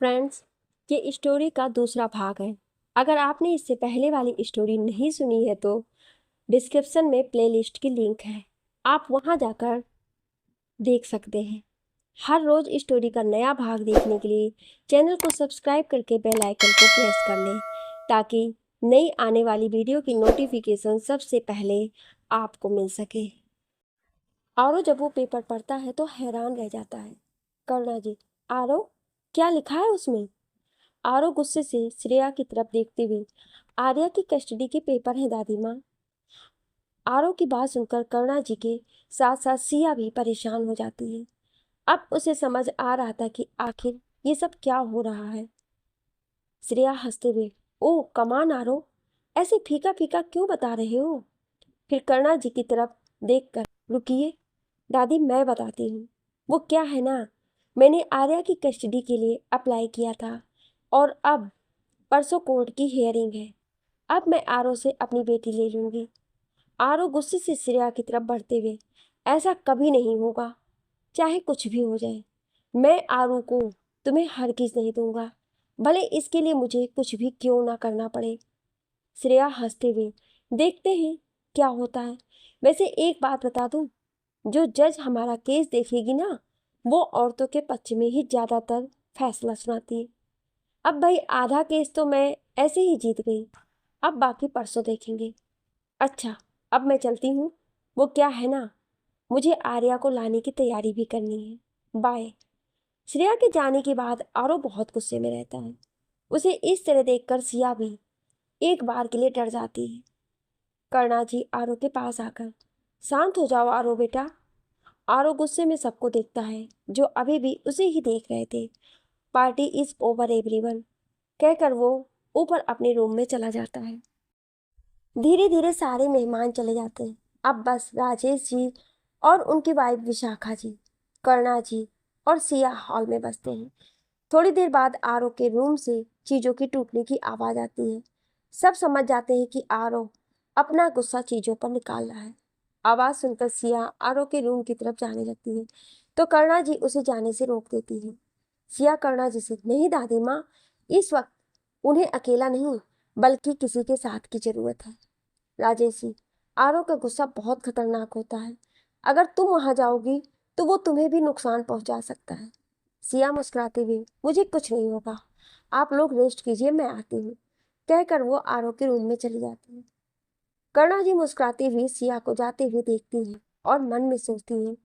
Friends, ये story का दूसरा भाग है। अगर आपने इससे पहले वाली स्टोरी नहीं सुनी है तो डिस्क्रिप्शन में प्लेलिस्ट की लिंक है, आप वहां जाकर देख सकते हैं। हर रोज स्टोरी का नया भाग देखने के लिए चैनल को सब्सक्राइब करके बेल आइकन को प्रेस कर लें ताकि नई आने वाली वीडियो की नोटिफिकेशन सबसे पहले आपको मिल सके। आरो जब वो पेपर पढ़ता है तो हैरान रह जाता है। करुणा जी, आरो क्या लिखा है उसमें? आरो गुस्से से श्रेया की तरफ देखते हुए, आर्या की कस्टडी के पेपर हैं दादी माँ। आरो की बात सुनकर करुणा जी के साथ साथ सिया भी परेशान हो जाती है। अब उसे समझ आ रहा था कि आखिर ये सब क्या हो रहा है। श्रेया हंसते हुए, ओह कमान आरो, ऐसे फीका फीका क्यों बता रहे हो? फिर करुणा जी की तरफ देखकर, रुकिए दादी, मैं बताती हूँ। वो क्या है ना, मैंने आर्या की कस्टडी के लिए अप्लाई किया था और अब परसों कोर्ट की हियरिंग है। अब मैं आरो से अपनी बेटी ले लूंगी। आरो गुस्से से श्रेया की तरफ बढ़ते हुए, ऐसा कभी नहीं होगा, चाहे कुछ भी हो जाए। मैं आरो को तुम्हें हरगिज नहीं दूंगा, भले इसके लिए मुझे कुछ भी क्यों ना करना पड़े। श्रेया हंसते हुए, देखते हैं क्या होता है। वैसे एक बात बता दूं, जो जज हमारा केस देखेगी ना, वो औरतों के पक्ष में ही ज्यादातर फैसला सुनाती है। अब भाई आधा केस तो मैं ऐसे ही जीत गई, अब बाकी परसों देखेंगे। अच्छा, अब मैं चलती हूँ। वो क्या है ना, मुझे आर्या को लाने की तैयारी भी करनी है। बाय। श्रेया के जाने के बाद आरो बहुत गुस्से में रहता है। उसे इस तरह देखकर सिया भी एक बार के लिए डर जाती है। करुणा जी आरो के पास आकर, शांत हो जाओ आरो बेटा। आरो गुस्से में सबको देखता है जो अभी भी उसे ही देख रहे थे। पार्टी इज ओवर एवरीवन कहकर वो ऊपर अपने रूम में चला जाता है। धीरे धीरे सारे मेहमान चले जाते हैं। अब बस राजेश जी और उनकी वाइफ विशाखा जी, करुणा जी और सिया हॉल में बसते हैं। थोड़ी देर बाद आरो के रूम से चीजों की टूटने की आवाज आती है। सब समझ जाते हैं कि आरो अपना गुस्सा चीजों पर निकाल रहा है। आवाज सुनकर सिया आरो के रूम की तरफ जाने लगती है तो करुणा जी उसे जाने से रोक देती है। सिया करुणा जी से, नहीं दादी माँ, इस वक्त उन्हें अकेला नहीं बल्कि किसी के साथ की जरूरत है। राजेश जी, आरो का गुस्सा बहुत खतरनाक होता है, अगर तुम वहां जाओगी तो वो तुम्हें भी नुकसान पहुंचा सकता है। सिया मुस्कुराते हुए, मुझे कुछ नहीं होगा, आप लोग रेस्ट कीजिए, मैं आती हूँ कहकर वो आरो के रूम में चली जाती है। करुणा जी मुस्कुराती हुई सिया को जाते हुए देखती हैं और मन में सोचती हैं,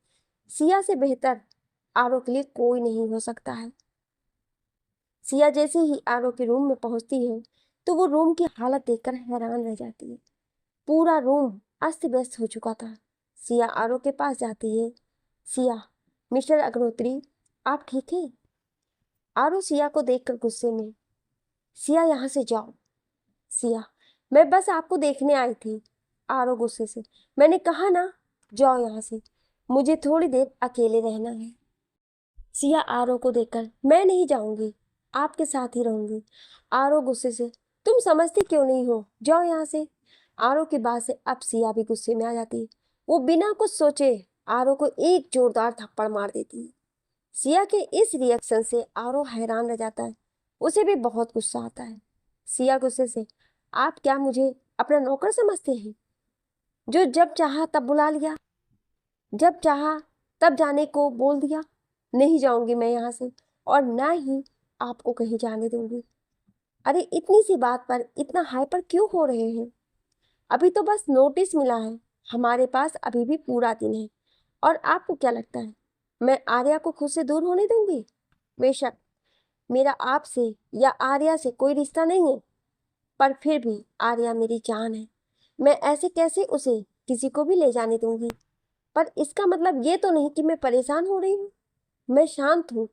सिया से बेहतर आरो के लिए कोई नहीं हो सकता है। सिया जैसे ही आरो के रूम में पहुंचती है तो वो रूम की हालत देखकर हैरान रह जाती है। पूरा रूम अस्त व्यस्त हो चुका था। सिया आरो के पास जाती है। सिया, मिस्टर अग्निहोत्री, आप ठीक हैं? आरो सिया को देखकर गुस्से में, सिया यहाँ से जाओ। सिया, मैं बस आपको देखने आई थी। आरो गुस्से से, मैंने कहा ना, जाओ यहाँ से, मुझे थोड़ी देर अकेले रहना है। सिया आरो को देखकर, मैं नहीं जाऊंगी, आपके साथ ही रहूंगी। आरो गुस्से से, तुम समझती क्यों नहीं हो, जाओ यहाँ से। आरो की बात से अब सिया भी गुस्से में आ जाती है। वो बिना कुछ सोचे आरो को एक जोरदार थप्पड़ मार देती है। सिया के इस रिएक्शन से आरो हैरान रह जाता है। उसे भी बहुत गुस्सा आता है। सिया गुस्से से, आप क्या मुझे अपना नौकर समझते हैं, जो जब चाहा तब बुला लिया, जब चाहा तब जाने को बोल दिया? नहीं जाऊंगी मैं यहाँ से, और ना ही आपको कहीं जाने दूंगी। अरे इतनी सी बात पर इतना हाइपर क्यों हो रहे हैं? अभी तो बस नोटिस मिला है, हमारे पास अभी भी पूरा दिन है। और आपको क्या लगता है मैं आर्या को खुद से दूर होने दूंगी? बेशक मेरा आपसे या आर्या से कोई रिश्ता नहीं है, पर फिर भी आर्या मेरी जान है। मैं ऐसे कैसे उसे किसी को भी ले जाने दूंगी? पर इसका मतलब ये तो नहीं कि मैं परेशान हो रही हूँ। मैं शांत हूँ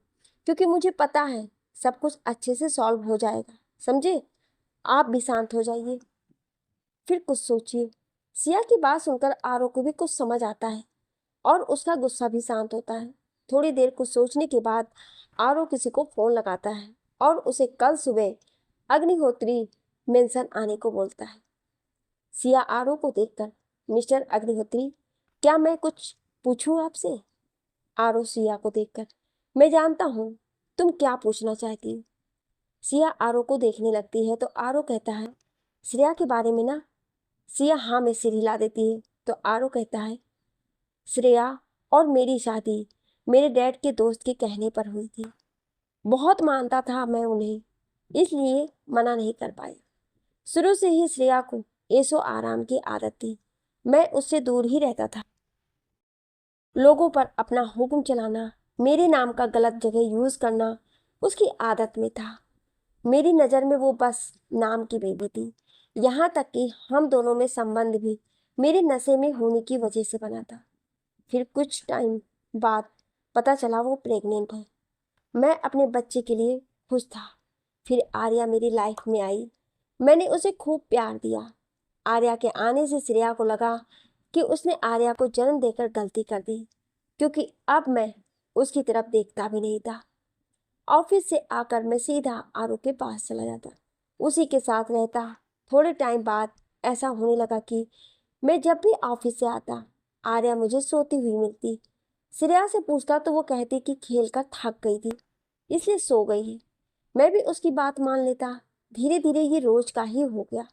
क्योंकि मुझे पता है सब कुछ अच्छे से सॉल्व हो जाएगा, समझे? आप भी शांत हो जाइए, फिर कुछ सोचिए। सिया की बात सुनकर आरो को भी कुछ समझ आता है और उसका गुस्सा भी शांत होता है। थोड़ी देर कुछ सोचने के बाद आरो किसी को फोन लगाता है और उसे कल सुबह अग्निहोत्री मेंशन आने को बोलता है। सिया आरो को देखकर, मिस्टर अग्निहोत्री, क्या मैं कुछ पूछूं आपसे? आरो सिया को देखकर, मैं जानता हूँ तुम क्या पूछना चाहती हो, सिया आरो को देखने लगती है तो आरो कहता है, श्रेया के बारे में ना? सिया हाँ में सिर हिला देती है तो आरो कहता है, श्रेया और मेरी शादी मेरे डैड के दोस्त के कहने पर हुई थी। बहुत मानता था मैं उन्हें, इसलिए मना नहीं कर पाया। शुरू से ही श्रेया को ऐशो आराम की आदत थी। मैं उससे दूर ही रहता था। लोगों पर अपना हुक्म चलाना, मेरे नाम का गलत जगह यूज करना उसकी आदत में था। मेरी नज़र में वो बस नाम की बेबी थी। यहाँ तक कि हम दोनों में संबंध भी मेरे नशे में होने की वजह से बना था। फिर कुछ टाइम बाद पता चला वो प्रेग्नेंट है। मैं अपने बच्चे के लिए खुश था। फिर आर्या मेरी लाइफ में आई। मैंने उसे खूब प्यार दिया। आर्या के आने से श्रेया को लगा कि उसने आर्या को जन्म देकर गलती कर दी, क्योंकि अब मैं उसकी तरफ देखता भी नहीं था। ऑफिस से आकर मैं सीधा आरू के पास चला जाता, उसी के साथ रहता। थोड़े टाइम बाद ऐसा होने लगा कि मैं जब भी ऑफिस से आता, आर्या मुझे सोती हुई मिलती। श्रेया से पूछता तो वो कहती कि खेल कर थक गई थी, इसलिए सो गई है। मैं भी उसकी बात मान लेता। धीरे धीरे ये रोज का ही हो गया।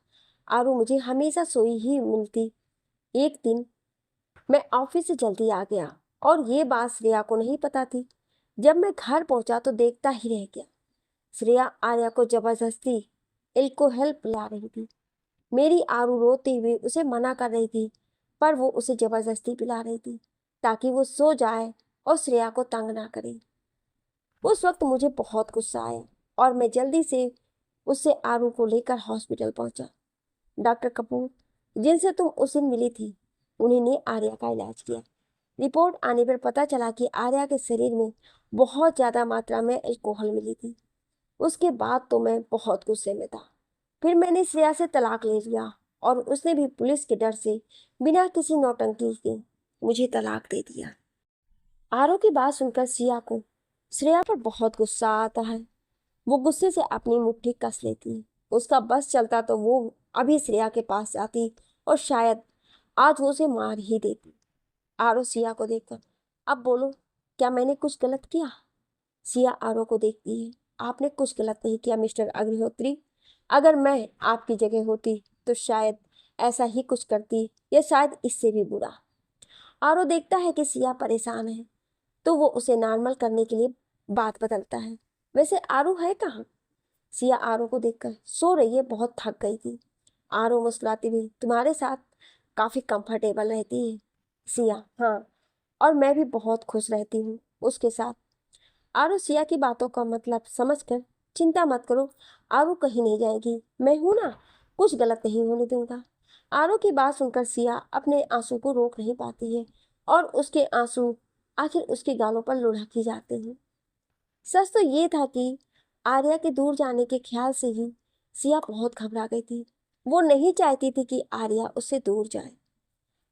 आरू मुझे हमेशा सोई ही मिलती। एक दिन मैं ऑफिस से जल्दी आ गया और ये बात श्रेया को नहीं पता थी। जब मैं घर पहुंचा तो देखता ही रह गया। श्रेया आर्या को जबरदस्ती अल्कोहल पिला रही थी। मेरी आरू रोते हुए उसे मना कर रही थी, पर वो उसे जबरदस्ती पिला रही थी ताकि वो सो जाए और श्रेया को तंग ना करे। उस वक्त मुझे बहुत गुस्सा आया और मैं जल्दी से उससे आरू को लेकर हॉस्पिटल पहुंचा। डॉक्टर कपूर, जिनसे तुम उस दिन मिली थी, उन्होंने आर्या का इलाज किया। रिपोर्ट आने पर पता चला कि आर्या के शरीर में बहुत ज़्यादा मात्रा में अल्कोहल मिली थी। उसके बाद तो मैं बहुत गुस्से में था। फिर मैंने श्रेया से तलाक ले लिया और उसने भी पुलिस के डर से बिना किसी नौटंकी के मुझे तलाक दे दिया। आरो की बात सुनकर सिया को श्रेया पर बहुत गुस्सा आता है। वो गुस्से से अपनी मुट्ठी कस लेती है। उसका बस चलता तो वो अभी श्रेया के पास जाती और शायद आज वो उसे मार ही देती। आरो सिया को देखकर, अब बोलो, क्या मैंने कुछ गलत किया? सिया आरो को देखती है। आपने कुछ गलत नहीं किया मिस्टर अग्निहोत्री। अगर मैं आपकी जगह होती तो शायद ऐसा ही कुछ करती, या शायद इससे भी बुरा। आरो देखता है कि सिया परेशान है तो वो उसे नॉर्मल करने के लिए बात बदलता है। वैसे आरो है कहाँ? सिया आरो को देखकर, सो रही है, बहुत थक गई थी। आरो मुस्कुराती हुई, तुम्हारे साथ काफी कंफर्टेबल रहती है। सिया, हाँ, और मैं भी बहुत खुश रहती हूँ उसके साथ। आरू सिया की बातों का मतलब समझकर, चिंता मत करो, आरू कहीं नहीं जाएगी, मैं हूं ना, कुछ गलत नहीं होने दूंगा। आरू की बात सुनकर सिया अपने आंसू को रोक नहीं पाती है और उसके आंसू आखिर उसके गालों पर लुढ़क ही जाते हैं। सच तो ये था कि आर्या के दूर जाने के ख्याल से ही सिया बहुत घबरा गई थी। वो नहीं चाहती थी कि आर्या उससे दूर जाए।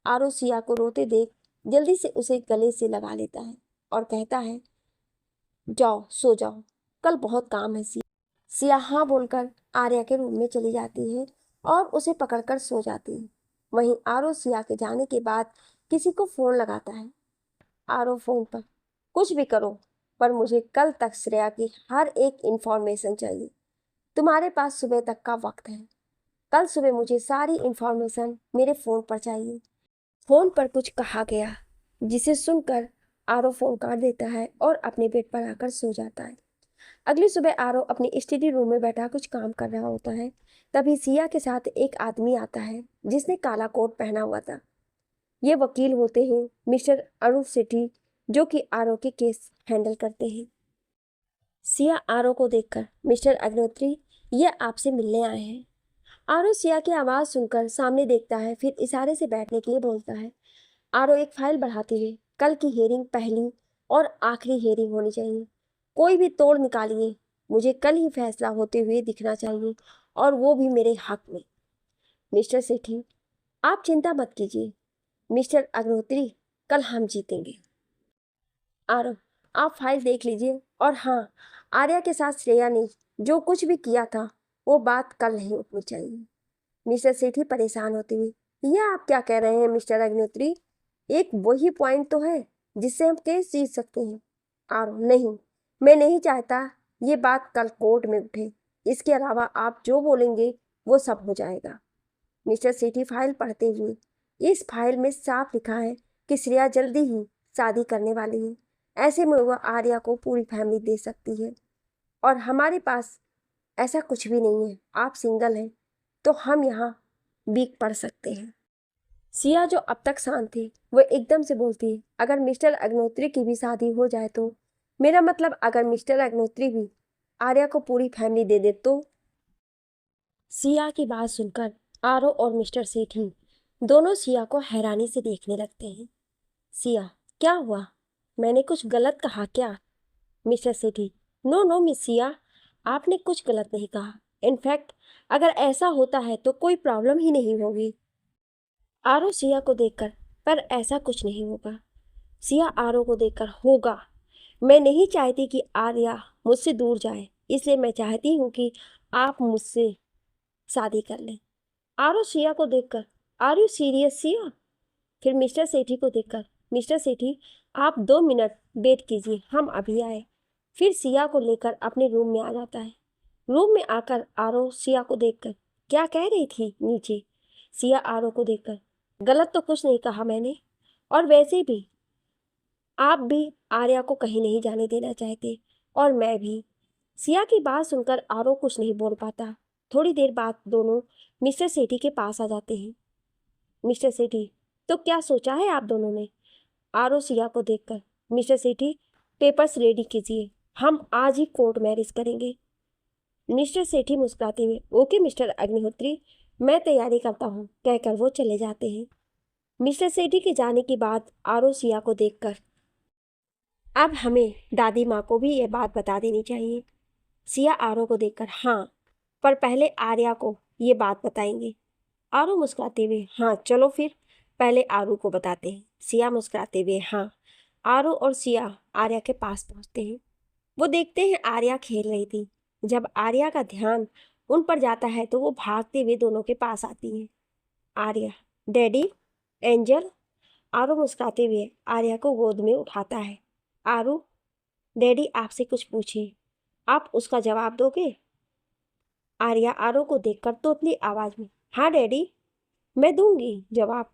आरू सिया को रोते देख जल्दी से उसे गले से लगा लेता है और कहता है, जाओ सो जाओ, कल बहुत काम है। सिया हाँ बोलकर आर्या के रूम में चली जाती है और उसे पकड़कर सो जाती है। वहीं आरो सिया के जाने के बाद किसी को फोन लगाता है। आरो फोन पर, कुछ भी करो पर मुझे कल तक श्रेया की हर एक इंफॉर्मेशन चाहिए। तुम्हारे पास सुबह तक का वक्त है। कल सुबह मुझे सारी इंफॉर्मेशन मेरे फोन पर चाहिए। फोन पर कुछ कहा गया जिसे सुनकर आरो फोन काट देता है और अपने बेड पर आकर सो जाता है। अगली सुबह आरो अपनी स्टडी रूम में बैठा कुछ काम कर रहा होता है। तभी सिया के साथ एक आदमी आता है जिसने काला कोट पहना हुआ था। ये वकील होते हैं मिस्टर अरुण सेठी, जो कि आरो के केस हैंडल करते हैं। सिया आरो को देखकर, मिस्टर अग्निहोत्री, ये आपसे मिलने आए हैं। आरो सिया की आवाज़ सुनकर सामने देखता है, फिर इशारे से बैठने के लिए बोलता है। आरो एक फाइल बढ़ाते हुए, कल की हियरिंग पहली और आखिरी हियरिंग होनी चाहिए। कोई भी तोड़ निकालिए, मुझे कल ही फैसला होते हुए दिखना चाहिए, और वो भी मेरे हक में। मिस्टर सेठी, आप चिंता मत कीजिए। मिस्टर अग्निहोत्री, कल हम जीतेंगे। आरो, आप फाइल देख लीजिए, और हाँ, आर्या के साथ श्रेया ने जो कुछ भी किया था वो बात कल नहीं उठनी चाहिए। मिस्टर सेठी परेशान होते हुए, यह आप क्या कह रहे हैं मिस्टर अग्निहोत्री? एक वही पॉइंट तो है जिससे हम केस जीत सकते हैं। आरो, नहीं, मैं नहीं चाहता ये बात कल कोर्ट में उठे। इसके अलावा आप जो बोलेंगे वो सब हो जाएगा। मिस्टर सेठी फाइल पढ़ते हुए, इस फाइल में साफ लिखा है कि श्रेया जल्दी ही शादी करने वाली है। ऐसे में वह आर्या को पूरी फैमिली दे सकती है और हमारे पास ऐसा कुछ भी नहीं है। आप सिंगल हैं तो हम यहाँ वीक पढ़ सकते हैं। सिया जो अब तक शांत थी वो एकदम से बोलती है, अगर मिस्टर अग्निहोत्री की भी शादी हो जाए तो? मेरा मतलब अगर मिस्टर अग्निहोत्री भी आर्या को पूरी फैमिली दे दे तो? सिया की बात सुनकर आरो और मिस्टर सेठी दोनों सिया को हैरानी से देखने लगते हैं। सिया, क्या हुआ? मैंने कुछ गलत कहा क्या? मिस्टर सेठी, नो नो मिस सिया, आपने कुछ गलत नहीं कहा। इनफैक्ट अगर ऐसा होता है तो कोई प्रॉब्लम ही नहीं होगी। आरो सिया को देखकर, पर ऐसा कुछ नहीं होगा। सिया आरो को देखकर, होगा। मैं नहीं चाहती कि आर्या मुझसे दूर जाए, इसलिए मैं चाहती हूँ कि आप मुझसे शादी कर लें। आरो सिया को देखकर, आर यू सीरियस सिया? फिर मिस्टर सेठी को देखकर, मिस्टर सेठी आप 2 मिनट वेट कीजिए, हम अभी आए। फिर सिया को लेकर अपने रूम में आ जाता है। रूम में आकर आरो सिया को देखकर, क्या कह रही थी नीचे? सिया आरो को देखकर, गलत तो कुछ नहीं कहा मैंने, और वैसे भी आप भी आर्या को कहीं नहीं जाने देना चाहते, और मैं भी। सिया की बात सुनकर आरो कुछ नहीं बोल पाता। थोड़ी देर बाद दोनों मिस्टर सेठी के पास आ जाते हैं। मिस्टर सेठी, तो क्या सोचा है आप दोनों ने? आरो सिया को देखकर, मिस्टर सेठी पेपर्स रेडी कीजिए, हम आज ही कोर्ट मैरिज करेंगे। मिस्टर सेठी मुस्कुराते हुए, ओके मिस्टर अग्निहोत्री, मैं तैयारी करता हूँ, कहकर वो चले जाते हैं। मिस्टर सेठी के जाने के बाद आरो सिया को देखकर, अब हमें दादी माँ को भी ये बात बता देनी चाहिए। सिया आरो को देखकर, हाँ, पर पहले आर्या को ये बात बताएंगे। आरू मुस्कुराते हुए, हाँ चलो फिर पहले आरू को बताते हैं। सिया मुस्कुराते हुए, हाँ। आरू और सिया आर्या के पास पहुंचते हैं। वो देखते हैं आर्या खेल रही थी। जब आर्या का ध्यान उन पर जाता है तो वो भागते हुए दोनों के पास आती है। Arya, daddy, angel. आरू मुस्कुराते हुए आर्या को गोद में उठाता है। आरू, डैडी आपसे कुछ पूछे, आप उसका जवाब दोगे? आर्या आरू को देखकर तोतली आवाज में, हाँ डैडी, मैं दूंगी जवाब।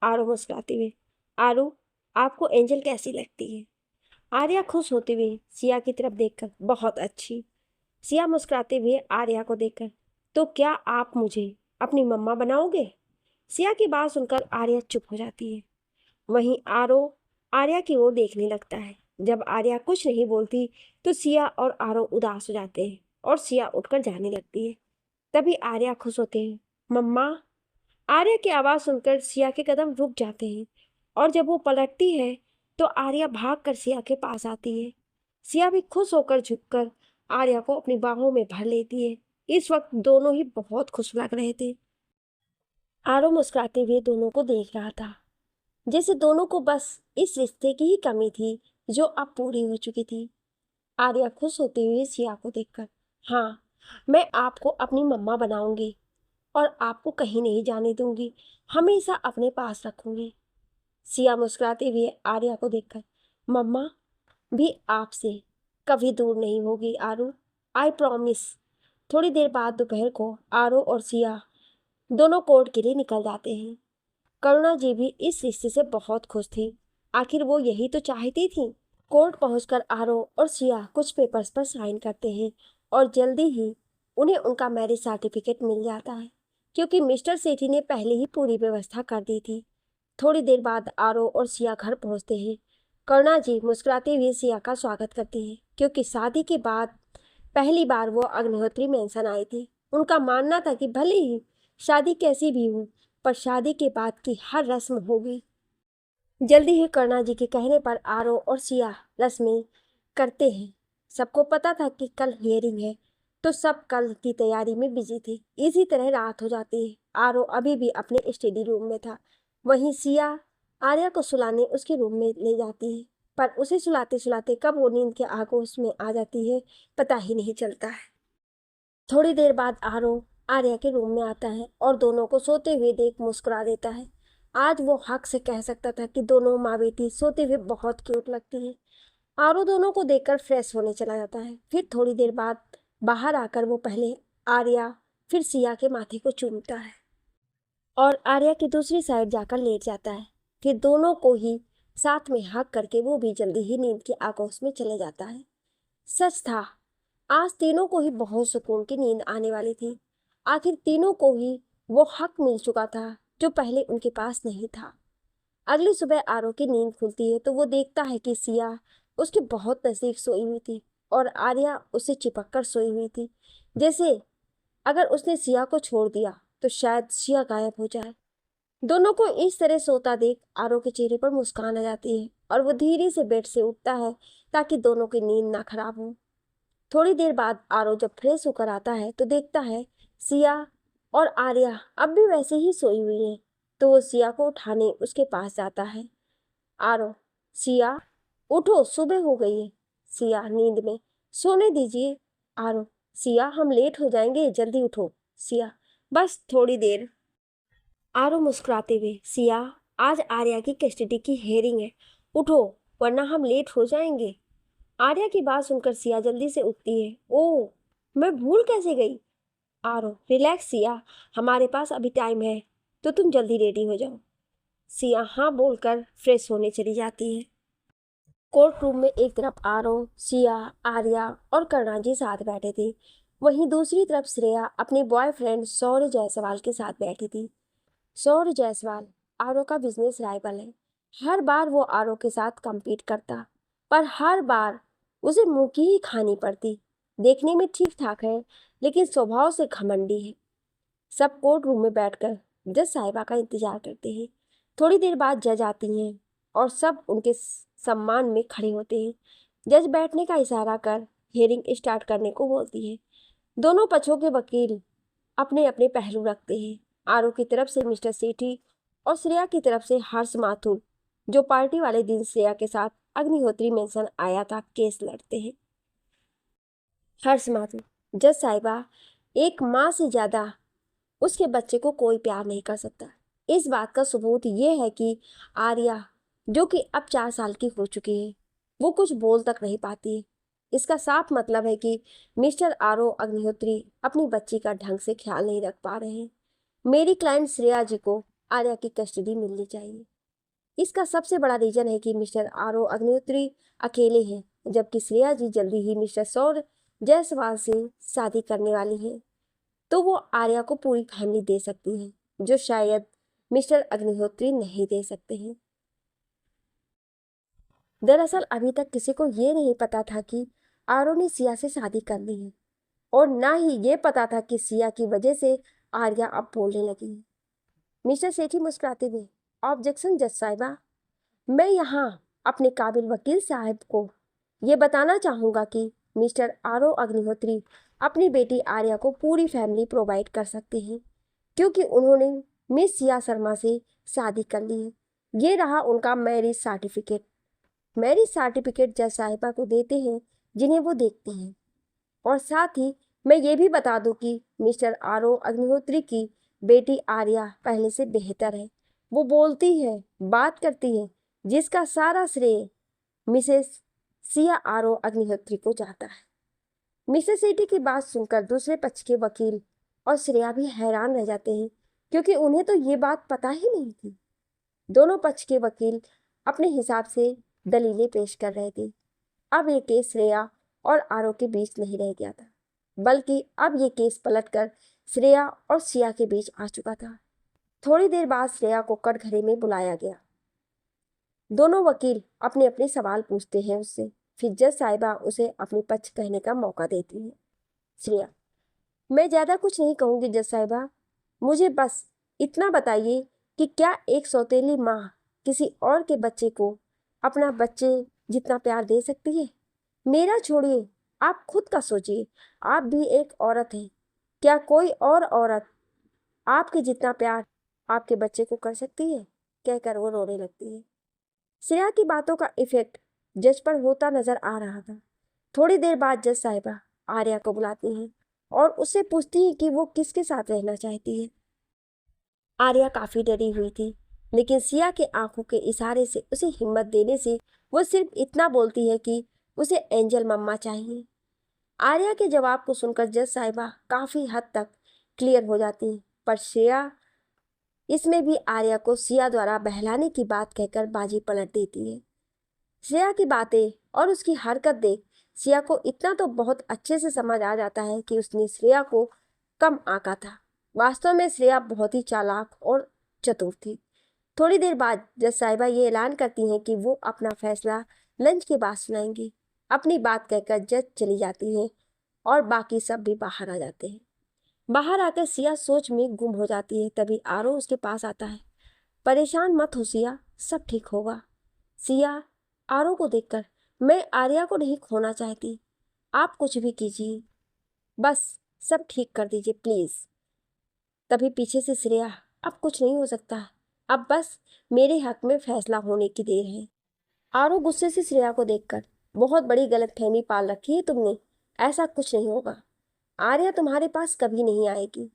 आरू मुस्कुराते हुए, आरू, आपको एंजल कैसी लगती है? आर्या खुश होते हुए सिया की तरफ देखकर, बहुत अच्छी। सिया मुस्कुराते हुए आर्या को देखकर, तो क्या आप मुझे अपनी मम्मा बनाओगे? सिया की बात सुनकर आर्या चुप हो जाती है। वहीं आरो आर्या की ओर देखने लगता है। जब आर्या कुछ नहीं बोलती तो सिया और आरो उदास हो जाते हैं और सिया उठकर जाने लगती है। तभी आर्या खुश होते हैं, मम्मा। आर्या की आवाज़ सुनकर सिया के कदम रुक जाते हैं और जब वो पलटती है तो आर्या भागकर सिया के पास आती है। सिया भी खुश होकर झुककर आर्या को अपनी बाहों में भर लेती है। इस वक्त दोनों ही बहुत खुश लग रहे थे। आरो मुस्कुराते हुए दोनों को देख रहा था, जैसे दोनों को बस इस रिश्ते की ही कमी थी जो अब पूरी हो चुकी थी। आर्या खुश होते हुए सिया को देखकर, हाँ, मैं आपको अपनी मम्मा बनाऊंगी और आपको कहीं नहीं जाने दूंगी, हमेशा अपने पास रखूंगी। सिया मुस्कुराते हुए आर्या को देखकर, मम्मा भी आपसे कभी दूर नहीं होगी आरू, आई प्रॉमिस। थोड़ी देर बाद दोपहर को आरू और सिया दोनों कोर्ट के लिए निकल जाते हैं। करुणा जी भी इस रिश्ते से बहुत खुश थी, आखिर वो यही तो चाहती थी। कोर्ट पहुंचकर आरो और सिया कुछ पेपर्स पर साइन करते हैं और जल्दी ही उन्हें उनका मैरिज सर्टिफिकेट मिल जाता है, क्योंकि मिस्टर सेठी ने पहले ही पूरी व्यवस्था कर दी थी। थोड़ी देर बाद आरो और सिया घर पहुंचते हैं। करुणा जी मुस्कुराते हुए सिया का स्वागत करती हैं, क्योंकि शादी के बाद पहली बार वो अग्निहोत्री मेंशन आई थी। उनका मानना था कि भले ही शादी कैसी भी हो, पर शादी के बाद की हर रस्म होगी। जल्दी ही करुणा जी के कहने पर आरो और सिया रस्में करते हैं। सबको पता था कि कल हियरिंग है, तो सब कल की तैयारी में बिजी थे। इसी तरह रात हो जाती है। आरो अभी भी अपने स्टडी रूम में था। वहीं सिया आर्या को सुलाने उसके रूम में ले जाती है, पर उसे सुलाते सुलाते कब वो नींद के आगोश में आ जाती है पता ही नहीं चलता है। थोड़ी देर बाद आरो आर्या के रूम में आता है और दोनों को सोते हुए देख मुस्कुरा देता है। आज वो हक से कह सकता था कि दोनों माँ बेटी सोते हुए बहुत क्यूट लगती है। आरो दोनों को देखकर फ्रेश होने चला जाता है। फिर थोड़ी देर बाद बाहर आकर वो पहले आर्या फिर सिया के माथे को चूमता है और आर्या की दूसरी साइड जाकर लेट जाता है। फिर दोनों को ही साथ में हक करके वो भी जल्दी ही नींद के आगोश में चले जाता है। सच था, आज तीनों को ही बहुत सुकून की नींद आने वाली थी। आखिर तीनों को ही वो हक मिल चुका था जो पहले उनके पास नहीं था। अगली सुबह आरो की नींद खुलती है तो वो देखता है कि सिया उसके बहुत नजदीक सोई हुई थी और आर्या उससे चिपक कर सोई हुई थी, जैसे अगर उसने सिया को छोड़ दिया तो शायद सिया गायब हो जाए। दोनों को इस तरह सोता देख आरो के चेहरे पर मुस्कान आ जाती है और वो धीरे से बेड से उठता है ताकि दोनों की नींद ना खराब हो। थोड़ी देर बाद आरो जब फ्रेश होकर आता है तो देखता है सिया और आर्या अब भी वैसे ही सोई हुई है, तो वो सिया को उठाने उसके पास जाता है। आरो, सिया उठो, सुबह हो गई है। सिया नींद में, सोने दीजिए। आरो, सिया हम लेट हो जाएंगे, जल्दी उठो। सिया, बस थोड़ी देर। आरो मुस्कुराते हुए, सिया आज आर्या की कस्टडी की हेयरिंग है, उठो वरना हम लेट हो जाएंगे। आर्या की बात सुनकर सिया जल्दी से उठती है। ओह, मैं भूल कैसे गई। आरो, रिलैक्स सिया, हमारे पास अभी टाइम है, तो तुम जल्दी रेडी हो जाओ। सिया हाँ बोलकर फ्रेश होने चली जाती है। कोर्ट रूम में एक तरफ आरो, सिया, आर्या और करुणा साथ बैठे थे, वहीं दूसरी तरफ श्रेया अपने बॉयफ्रेंड सौर्य जायसवाल के साथ बैठी थी। सौर्य जायसवाल आरो का बिजनेस राइवल है। हर बार वो आरो के साथ compete करता, पर हर बार उसे मुंह की ही खानी पड़ती। देखने में ठीक ठाक है लेकिन स्वभाव से घमंडी है। सब कोर्ट रूम में बैठकर जज साहिबा का इंतजार करते हैं। थोड़ी देर बाद जज आती हैं और सब उनके सम्मान में खड़े होते हैं। जज बैठने का इशारा कर हियरिंग स्टार्ट करने को बोलती है। दोनों पक्षों के वकील अपने अपने पहलू रखते हैं। आरो की तरफ से मिस्टर सेठी और श्रेया की तरफ से हर्ष माथुर, जो पार्टी वाले दिन श्रेया के साथ अग्निहोत्री मेंशन आया था, केस लड़ते हैं। हर्ष माथुर, जज साहिबा, एक माँ से ज्यादा उसके बच्चे को कोई प्यार नहीं कर सकता। इस बात का सबूत ये है कि आर्या, जो कि अब 4 साल की हो चुकी है, वो कुछ बोल तक नहीं पाती। इसका साफ मतलब है कि मिस्टर आरो अग्निहोत्री अपनी बच्ची का ढंग से ख्याल नहीं रख पा रहे हैं। मेरी क्लाइंट श्रेया जी को आर्या की कस्टडी मिलनी चाहिए। इसका सबसे बड़ा रीजन है कि मिस्टर आरो अग्निहोत्री अकेले हैं, जबकि श्रेया जी जल्दी ही मिस्टर सौर जायसवाल से शादी करने वाली है, तो वो आर्या को पूरी फैमिली दे सकती है, जो शायद मिस्टर अग्निहोत्री नहीं दे सकते हैं। दरअसल अभी तक किसी को ये नहीं पता था कि आरो ने सिया से शादी कर ली है, और ना ही ये पता था कि सिया की वजह से आर्या अब बोलने लगी है। मिस्टर सेठी मुस्कुराते हुए, ऑब्जेक्शन जज साहिबा, मैं यहाँ अपने काबिल वकील साहब को ये बताना चाहूँगा कि मिस्टर आरो अग्निहोत्री अपनी बेटी आर्या को पूरी फैमिली प्रोवाइड कर सकते हैं, क्योंकि उन्होंने मिस सिया शर्मा से शादी कर ली है। ये रहा उनका मैरिज सर्टिफिकेट। मैरिज सर्टिफिकेट जज साहिबा को देते हैं जिन्हें वो देखते हैं। और साथ ही मैं ये भी बता दूं कि मिस्टर आरो अग्निहोत्री की बेटी आर्या पहले से बेहतर है। वो बोलती है, बात करती है, जिसका सारा श्रेय मिसेस सिया आरो अग्निहोत्री को जाता है। मिसेस सेठी की बात सुनकर दूसरे पक्ष के वकील और श्रेया भी हैरान रह जाते हैं, क्योंकि उन्हें तो ये बात पता ही नहीं थी। दोनों पक्ष के वकील अपने हिसाब से दलीलें पेश कर रहे थे। अब ये केस श्रेया और आरो के बीच नहीं रह गया था, बल्कि अब ये केस पलटकर श्रेया और सिया के बीच आ चुका था। थोड़ी देर बाद श्रेया को कटघरे में बुलाया गया। दोनों वकील अपने अपने सवाल पूछते हैं उससे, फिर जज साहिबा उसे अपनी पक्ष कहने का मौका देती है। श्रेया, मैं ज्यादा कुछ नहीं कहूंगी जज साहिबा, मुझे बस इतना बताइए कि क्या एक सौतेली माँ किसी और के बच्चे को अपना बच्चे जितना प्यार दे सकती है? मेरा छोड़िए, आप खुद का सोचिए, आप भी एक औरत हैं। क्या कोई और औरत आपके जितना प्यार आपके बच्चे को कर सकती है? कहकर वो रोने लगती है। श्रेया की बातों का इफेक्ट जज पर होता नजर आ रहा था। थोड़ी देर बाद जज साहिबा आर्या को बुलाती हैं और उससे पूछती है कि वो किसके साथ रहना चाहती है। आर्या काफी डरी हुई थी, लेकिन सिया के आंखों के इशारे से उसे हिम्मत देने से वो सिर्फ इतना बोलती है कि उसे एंजल मम्मा चाहिए। आर्या के जवाब को सुनकर जज साहिबा काफी हद तक क्लियर हो जाती है, पर श्रेया इसमें भी आर्या को सिया द्वारा बहलाने की बात कहकर बाजी पलट देती है। श्रेया की बातें और उसकी हरकत देख सिया को इतना तो बहुत अच्छे से समझ आ जाता है कि उसने श्रेया को कम आंका था। वास्तव में श्रेया बहुत ही चालाक और चतुर थी। थोड़ी देर बाद जज साहिबा ये ऐलान करती हैं कि वो अपना फैसला लंच के बाद सुनाएंगी। अपनी बात कहकर जज चली जाती है और बाकी सब भी बाहर आ जाते हैं। बाहर आकर सिया सोच में गुम हो जाती है। तभी आरो उसके पास आता है। परेशान मत हो सिया, सब ठीक होगा। सिया आरो को देखकर, मैं आर्या को नहीं खोना चाहती, आप कुछ भी कीजिए, बस सब ठीक कर दीजिए प्लीज। तभी पीछे से श्रेया, अब कुछ नहीं हो सकता, अब बस मेरे हक में फैसला होने की देर है। आरो गुस्से से श्रेया को देखकर, बहुत बड़ी गलतफहमी पाल रखी है तुमने, ऐसा कुछ नहीं होगा, आर्या तुम्हारे पास कभी नहीं आएगी।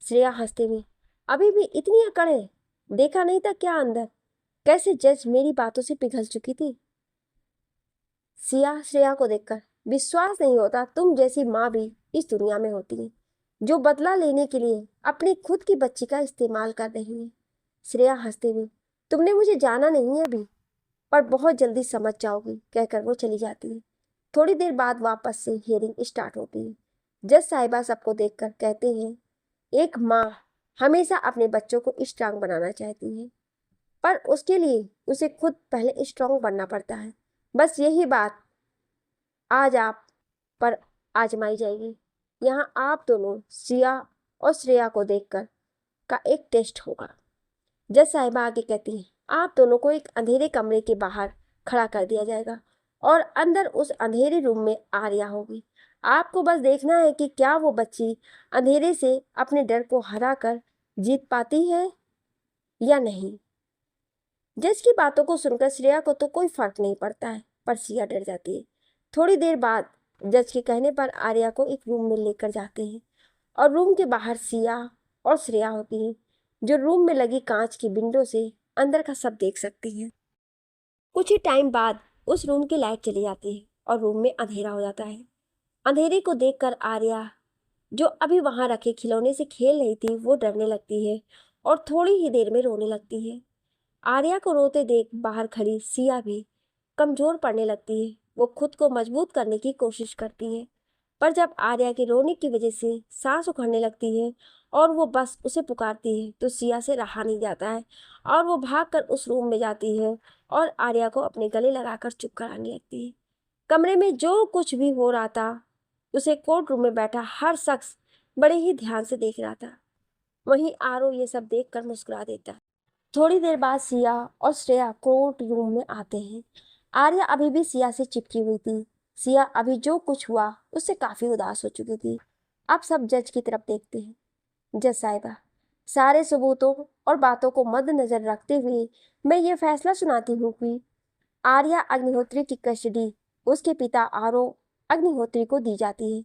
श्रेया हंसते हुए, अभी भी इतनी अकड़ है, देखा नहीं था क्या अंदर, कैसे जज मेरी बातों से पिघल चुकी थी। सिया श्रेया को देखकर, विश्वास नहीं होता तुम जैसी माँ भी इस दुनिया में होती है, जो बदला लेने के लिए अपनी खुद की बच्ची का इस्तेमाल कर रही है। श्रेया हंसते हुए, तुमने मुझे जाना नहीं है अभी, पर बहुत जल्दी समझ जाओगी, कहकर वो चली जाती है। थोड़ी देर बाद वापस से हियरिंग स्टार्ट होती है। जज साहिबा सबको देखकर कहते हैं, एक माँ हमेशा अपने बच्चों को स्ट्रांग बनाना चाहती है, पर उसके लिए उसे खुद पहले स्ट्रांग बनना पड़ता है। बस यही बात आज आप पर आजमाई जाएगी। यहाँ आप दोनों सिया और श्रेया को देखकर का एक टेस्ट होगा। जज साहिबा आगे कहती हैं, आप दोनों को एक अंधेरे कमरे के बाहर खड़ा कर दिया जाएगा और अंदर उस अंधेरे रूम में आर्या होगी। आपको बस देखना है कि क्या वो बच्ची अंधेरे से अपने डर को हरा कर जीत पाती है या नहीं। जज की बातों को सुनकर श्रेया को तो कोई फर्क नहीं पड़ता है, पर सिया डर जाती है। थोड़ी देर बाद जज के कहने पर आर्या को एक रूम में लेकर जाते हैं और रूम के बाहर सिया और श्रेया होती हैं, जो रूम में लगी कांच की विंडो से अंदर का सब देख सकती हैं। कुछ ही टाइम बाद उस रूम की लाइट चली जाती है और रूम में अंधेरा हो जाता है। अंधेरे को देखकर आर्या, जो अभी वहां रखे खिलौने से खेल रही थी, वो डरने लगती है और थोड़ी ही देर में रोने लगती है। आर्या को रोते देख बाहर खड़ी सिया भी कमजोर पड़ने लगती है। वो खुद को मजबूत करने की कोशिश करती है, पर जब आर्या के रोने की वजह से सांस उखड़ने लगती है और वो बस उसे पुकारती है, तो सिया से रहा नहीं जाता है और वो भागकर उस रूम में जाती है और आर्या को अपने गले लगाकर चुप कराने लगती है। कमरे में जो कुछ भी हो रहा था, उसे कोर्ट रूम में बैठा हर शख्स बड़े ही ध्यान से देख रहा था। वहीं आरो ये सब देखकर मुस्कुरा देता है। थोड़ी देर बाद सिया और श्रेया कोर्ट रूम में आते हैं। आर्या अभी भी सिया से चिपकी हुई थी। सिया अभी जो कुछ हुआ उससे काफी उदास हो चुकी थी। अब सब जज की तरफ देखते हैं। जज साहिबा, सारे सबूतों और बातों को मद्देनजर रखते हुए मैं ये फैसला सुनाती हूँ कि आर्या अग्निहोत्री की कस्टडी उसके पिता आरो अग्निहोत्री को दी जाती है।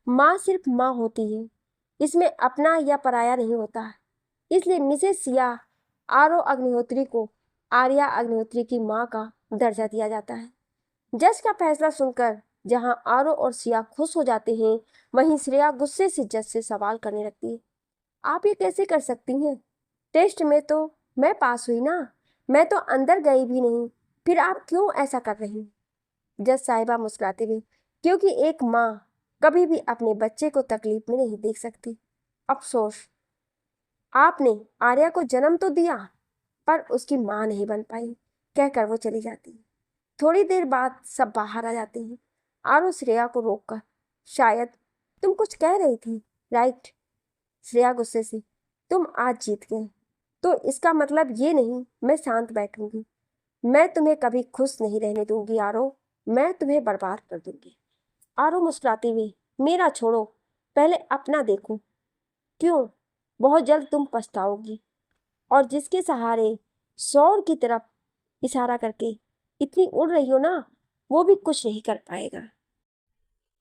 माँ सिर्फ माँ होती है, इसमें अपना या पराया नहीं होता। इसलिए मिसेस सिया आरो अग्निहोत्री को आर्या अग्निहोत्री की मां का दर्जा दिया जाता है। जज का फैसला सुनकर जहां आरो और सिया खुश हो जाते हैं, वहीं श्रेया गुस्से से जज से सवाल करने लगती है, आप ये कैसे कर सकती हैं? टेस्ट में तो मैं पास हुई ना, मैं तो अंदर गई भी नहीं, फिर आप क्यों ऐसा कर रही? जज साहिबा मुस्कुराते हुए, क्योंकि एक माँ कभी भी अपने बच्चे को तकलीफ में नहीं देख सकती। अफसोस, आपने आर्या को जन्म तो दिया, पर उसकी मां नहीं बन पाई, कहकर वो चली जाती है। थोड़ी देर बाद सब बाहर आ जाते हैं। आरो श्रेया को रोककर, शायद तुम कुछ कह रही थी, राइट? श्रेया गुस्से से, तुम आज जीत गए, तो इसका मतलब ये नहीं मैं शांत बैठूंगी। मैं तुम्हें कभी खुश नहीं रहने दूंगी आरो, मैं तुम्हें बर्बाद कर दूंगी। आरो मुस्कुराती हुई, मेरा छोड़ो, पहले अपना देखो। क्यों? बहुत जल्द तुम पछताओगी। और जिसके सहारे सौर की तरफ इशारा करके इतनी उड़ रही हो ना, वो भी कुछ नहीं कर पाएगा।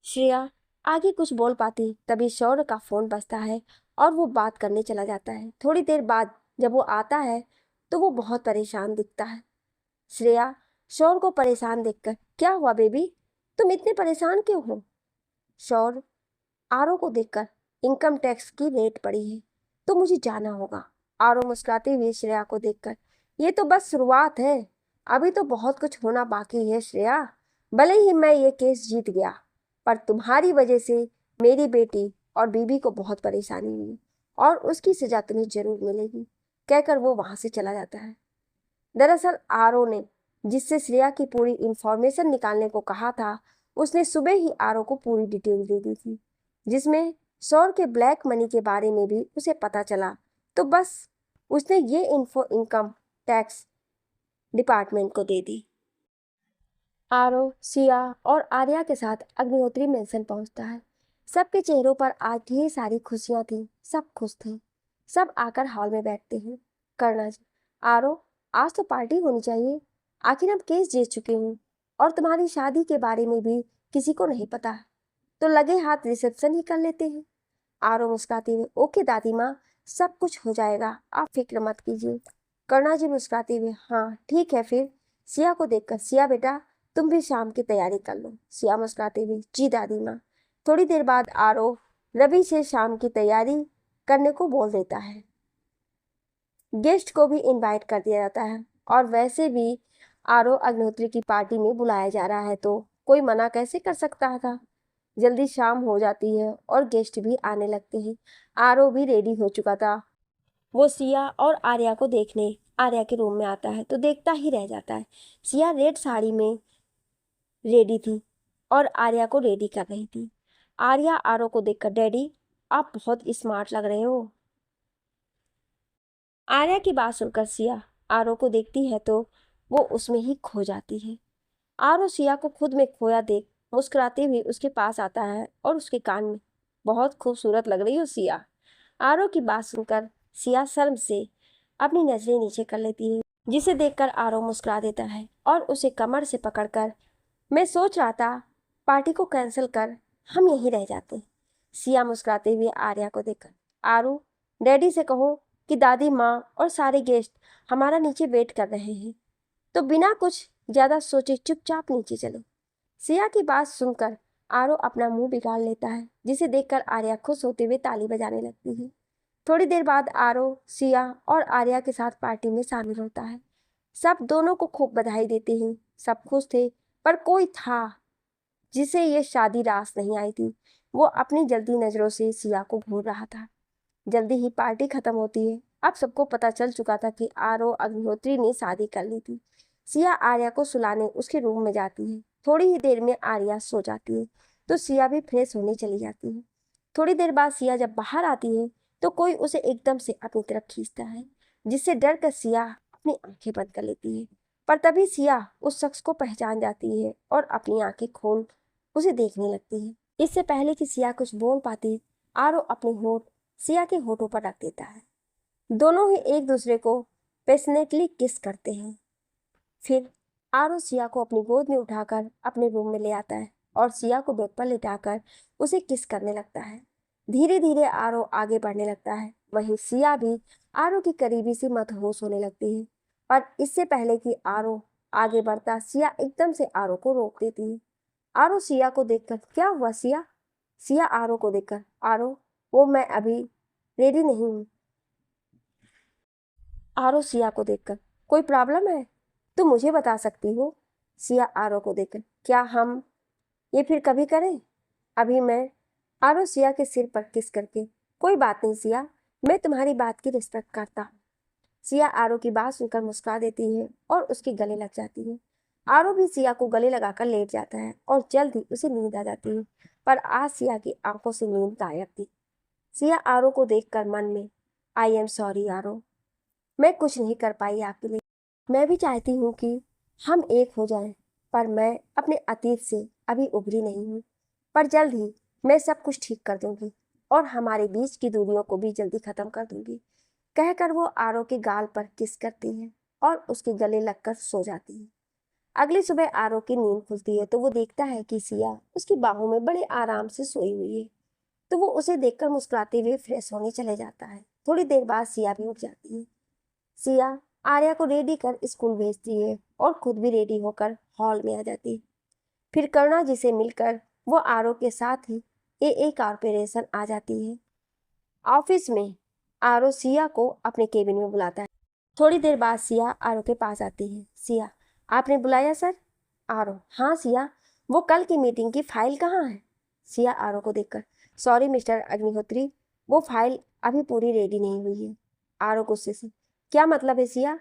श्रेया आगे कुछ बोल पाती, तभी सौर का फोन बजता है और वो बात करने चला जाता है। थोड़ी देर बाद जब वो आता है तो वो बहुत परेशान दिखता है। श्रेया सौर को परेशान देखकर, क्या हुआ बेबी, तुम इतने परेशान क्यों हो? शौर आरो को देखकर इनकम टैक्स की रेट पड़ी है तो मुझे जाना होगा। आरो मुस्कुराते हुए श्रेया को देखकर, ये तो बस शुरुआत है, अभी तो बहुत कुछ होना बाकी है श्रेया। भले ही मैं ये केस जीत गया, पर तुम्हारी वजह से मेरी बेटी और बीबी को बहुत परेशानी हुई और उसकी सजा तुम्हें जरूर मिलेगी, कहकर वो वहां से चला जाता है। दरअसल आरो ने जिससे श्रेया की पूरी इंफॉर्मेशन निकालने को कहा था, उसने सुबह ही आरो को पूरी डिटेल दे दी थी, जिसमें सौर के ब्लैक मनी के बारे में भी उसे पता चला। तो बस उसने ये इन्फो इनकम टैक्स डिपार्टमेंट को दे दी। आरो, सिया और आर्या के साथ अग्निहोत्री मेंशन पहुंचता है। सबके चेहरों पर आज ढेर सारी खुशियां थी, सब खुश थे। सब आकर हॉल में बैठते हैं। करना जी, आरो, आज तो पार्टी होनी चाहिए, आखिर हम केस जीत चुके हैं और तुम्हारी शादी के बारे में भी किसी को नहीं पता, तो लगे हाथ रिसेप्शन ही कर लेते हैं। आरो मुस्कुराते हुए, ओके दादी माँ, सब कुछ हो जाएगा, आप फिक्र मत कीजिए। करना जी मुस्कुराते हुए, हाँ ठीक है फिर। सिया को देखकर, सिया बेटा तुम भी शाम की तैयारी कर लो। सिया मुस्कुराते हुए, जी दादी माँ। थोड़ी देर बाद आरो रवि से शाम की तैयारी करने को बोल देता है। गेस्ट को भी इनवाइट कर दिया जाता है और वैसे भी आरो अग्निहोत्री की पार्टी में बुलाया जा रहा है तो कोई मना कैसे कर सकता था। जल्दी शाम हो जाती है और गेस्ट भी आने लगते हैं। आरो भी रेडी हो चुका था। वो सिया और आर्या को देखने आर्या के रूम में आता है तो देखता ही रह जाता है। सिया रेड साड़ी में रेडी थी और आर्या को रेडी कर रही थी। आर्या आरो को देखकर, डैडी आप बहुत स्मार्ट लग रहे हो। आर्या की बात सुनकर सिया आरो को देखती है तो वो उसमें ही खो जाती है। आरो सिया को खुद में खोया देख मुस्कुराते हुए उसके पास आता है और उसके कान में, बहुत खूबसूरत लग रही हो सिया। आरो की बात सुनकर सिया शर्म से अपनी नजरें नीचे कर लेती है, जिसे देखकर आरो मुस्कुरा देता है और उसे कमर से पकड़कर, मैं सोच रहा था पार्टी को कैंसिल कर हम यहीं रह जाते। सिया मुस्कुराते हुए आर्या को देखकर, आरू, डैडी से कहो कि दादी माँ और सारे गेस्ट हमारा नीचे वेट कर रहे हैं, तो बिना कुछ ज्यादा सोचे चुपचाप नीचे चलो। सिया की बात सुनकर आरो अपना मुंह बिगाड़ लेता है, जिसे देखकर आर्या खुश होते हुए ताली बजाने लगती है। थोड़ी देर बाद आरो सिया और आर्या के साथ पार्टी में शामिल होता है। सब दोनों को खूब बधाई देते हैं। सब खुश थे, पर कोई था जिसे ये शादी रास नहीं आई थी। वो अपनी जल्दी नजरों से सिया को घूर रहा था। जल्दी ही पार्टी खत्म होती है। अब सबको पता चल चुका था कि आरो अग्निहोत्री ने शादी कर ली थी। सिया आर्या को सुलाने उसके रूम में जाती है। थोड़ी ही देर में आर्या सो जाती है तो सिया भी फ्रेश होने चली जाती है। थोड़ी देर बाद सिया जब बाहर आती है तो कोई उसे एकदम से अपनी तरफ खींचता है, जिससे डर कर सिया अपनी आंखें बंद कर लेती है। पर तभी सिया उस शख्स को पहचान जाती है और अपनी आंखें खोल उसे देखने लगती है। इससे पहले कि सिया कुछ बोल पाती, आरो अपने होठ सिया के होठों पर रख देता है। दोनों ही एक दूसरे को पैशनेटली किस करते हैं। फिर आरो सिया को अपनी गोद में उठाकर अपने रूम में ले आता है और सिया को बेड पर लिटाकर उसे किस करने लगता है। धीरे धीरे आरो आगे बढ़ने लगता है, वहीं सिया भी आरो की करीबी से मदहोश होने लगती है। पर इससे पहले कि आरो आगे बढ़ता, सिया एकदम से आरो को रोक देती है। आरो सिया को देखकर, क्या हुआ सिया? सिया आरो को देखकर, आरो, वो मैं अभी रेडी नहीं हूँ। आरो सिया को देखकर, कोई प्रॉब्लम है तो मुझे बता सकती हो। सिया आरो को देखकर, क्या हम ये फिर कभी करें? अभी मैं। आरो सिया के सिर पर किस करके, कोई बात नहीं सिया, मैं तुम्हारी बात की रिस्पेक्ट करता हूँ। सिया आरो की बात सुनकर मुस्कुरा देती है और उसके गले लग जाती है। आरो भी सिया को गले लगाकर लेट जाता है और जल्द ही उसे नींद आ जाती है। पर आज सिया की आंखों से नींद गायब थी। सिया आरो को देखकर मन में, आई एम सॉरी आरो, मैं कुछ नहीं कर पाई आपके लिए। मैं भी चाहती हूँ कि हम एक हो जाएं, पर मैं अपने अतीत से अभी उभरी नहीं हूँ। पर जल्द ही मैं सब कुछ ठीक कर दूंगी और हमारे बीच की दूरियों को भी जल्दी खत्म कर दूंगी, कहकर वो आरो के गाल पर किस करती है और उसके गले लगकर सो जाती है। अगली सुबह आरो की नींद खुलती है तो वो देखता है कि सिया उसकी बाहों में बड़े आराम से सोई हुई है। तो वो उसे देखकर मुस्कुराते हुए फ्रेश होने चले जाता है। थोड़ी देर बाद सिया भी उठ जाती है। सिया आर्या को रेडी कर स्कूल भेजती है और खुद भी रेडी होकर हॉल में आ जाती है। फिर करुणा जी से मिलकर वो आरो के साथ ही AA कॉर्पोरेशन आ जाती है। ऑफिस में आरो सिया को अपने केबिन में बुलाता है। थोड़ी देर बाद सिया आरो के पास आती है। सिया, आपने बुलाया सर? आरो, हाँ सिया, वो कल की मीटिंग की फाइल कहाँ है? सिया आरो को देखकर, सॉरी मिस्टर अग्निहोत्री, वो फाइल अभी पूरी रेडी नहीं हुई है। आरो गुस्से से, क्या मतलब है सिया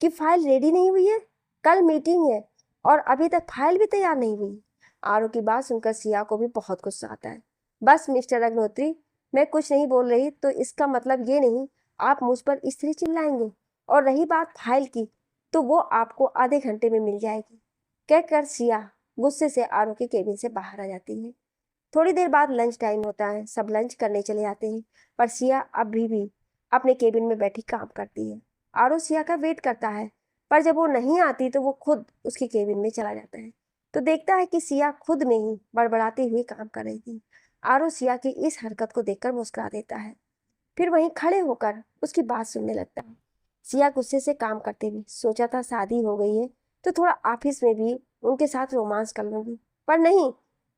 कि फाइल रेडी नहीं हुई है? कल मीटिंग है और अभी तक फाइल भी तैयार नहीं हुई। आरो की बात सुनकर सिया को भी बहुत गुस्सा आता है। बस मिस्टर अग्निहोत्री, मैं कुछ नहीं बोल रही तो इसका मतलब ये नहीं आप मुझ पर इस तरह चिल्लाएंगे। और रही बात फाइल की, तो वो आपको आधे घंटे में मिल जाएगी। कहकर सिया गुस्से से आरो के केबिन से बाहर आ जाती है। थोड़ी देर बाद लंच टाइम होता है। सब लंच करने चले जाते हैं, पर सिया अभी भी अपने केबिन में बैठी काम करती है। आरो सिया का वेट करता है, पर जब वो नहीं आती तो वो खुद उसके केबिन में चला जाता है। तो देखता है कि सिया खुद में ही बड़बड़ाती हुई काम कर रही थी। आरो सिया की इस हरकत को देखकर मुस्कुरा देता है, फिर वहीं खड़े होकर उसकी बात सुनने लगता है। सिया गुस्से से काम करते हुए सोचा था शादी हो गई है तो थोड़ा ऑफिस में भी उनके साथ रोमांस कर लूंगी, पर नहीं,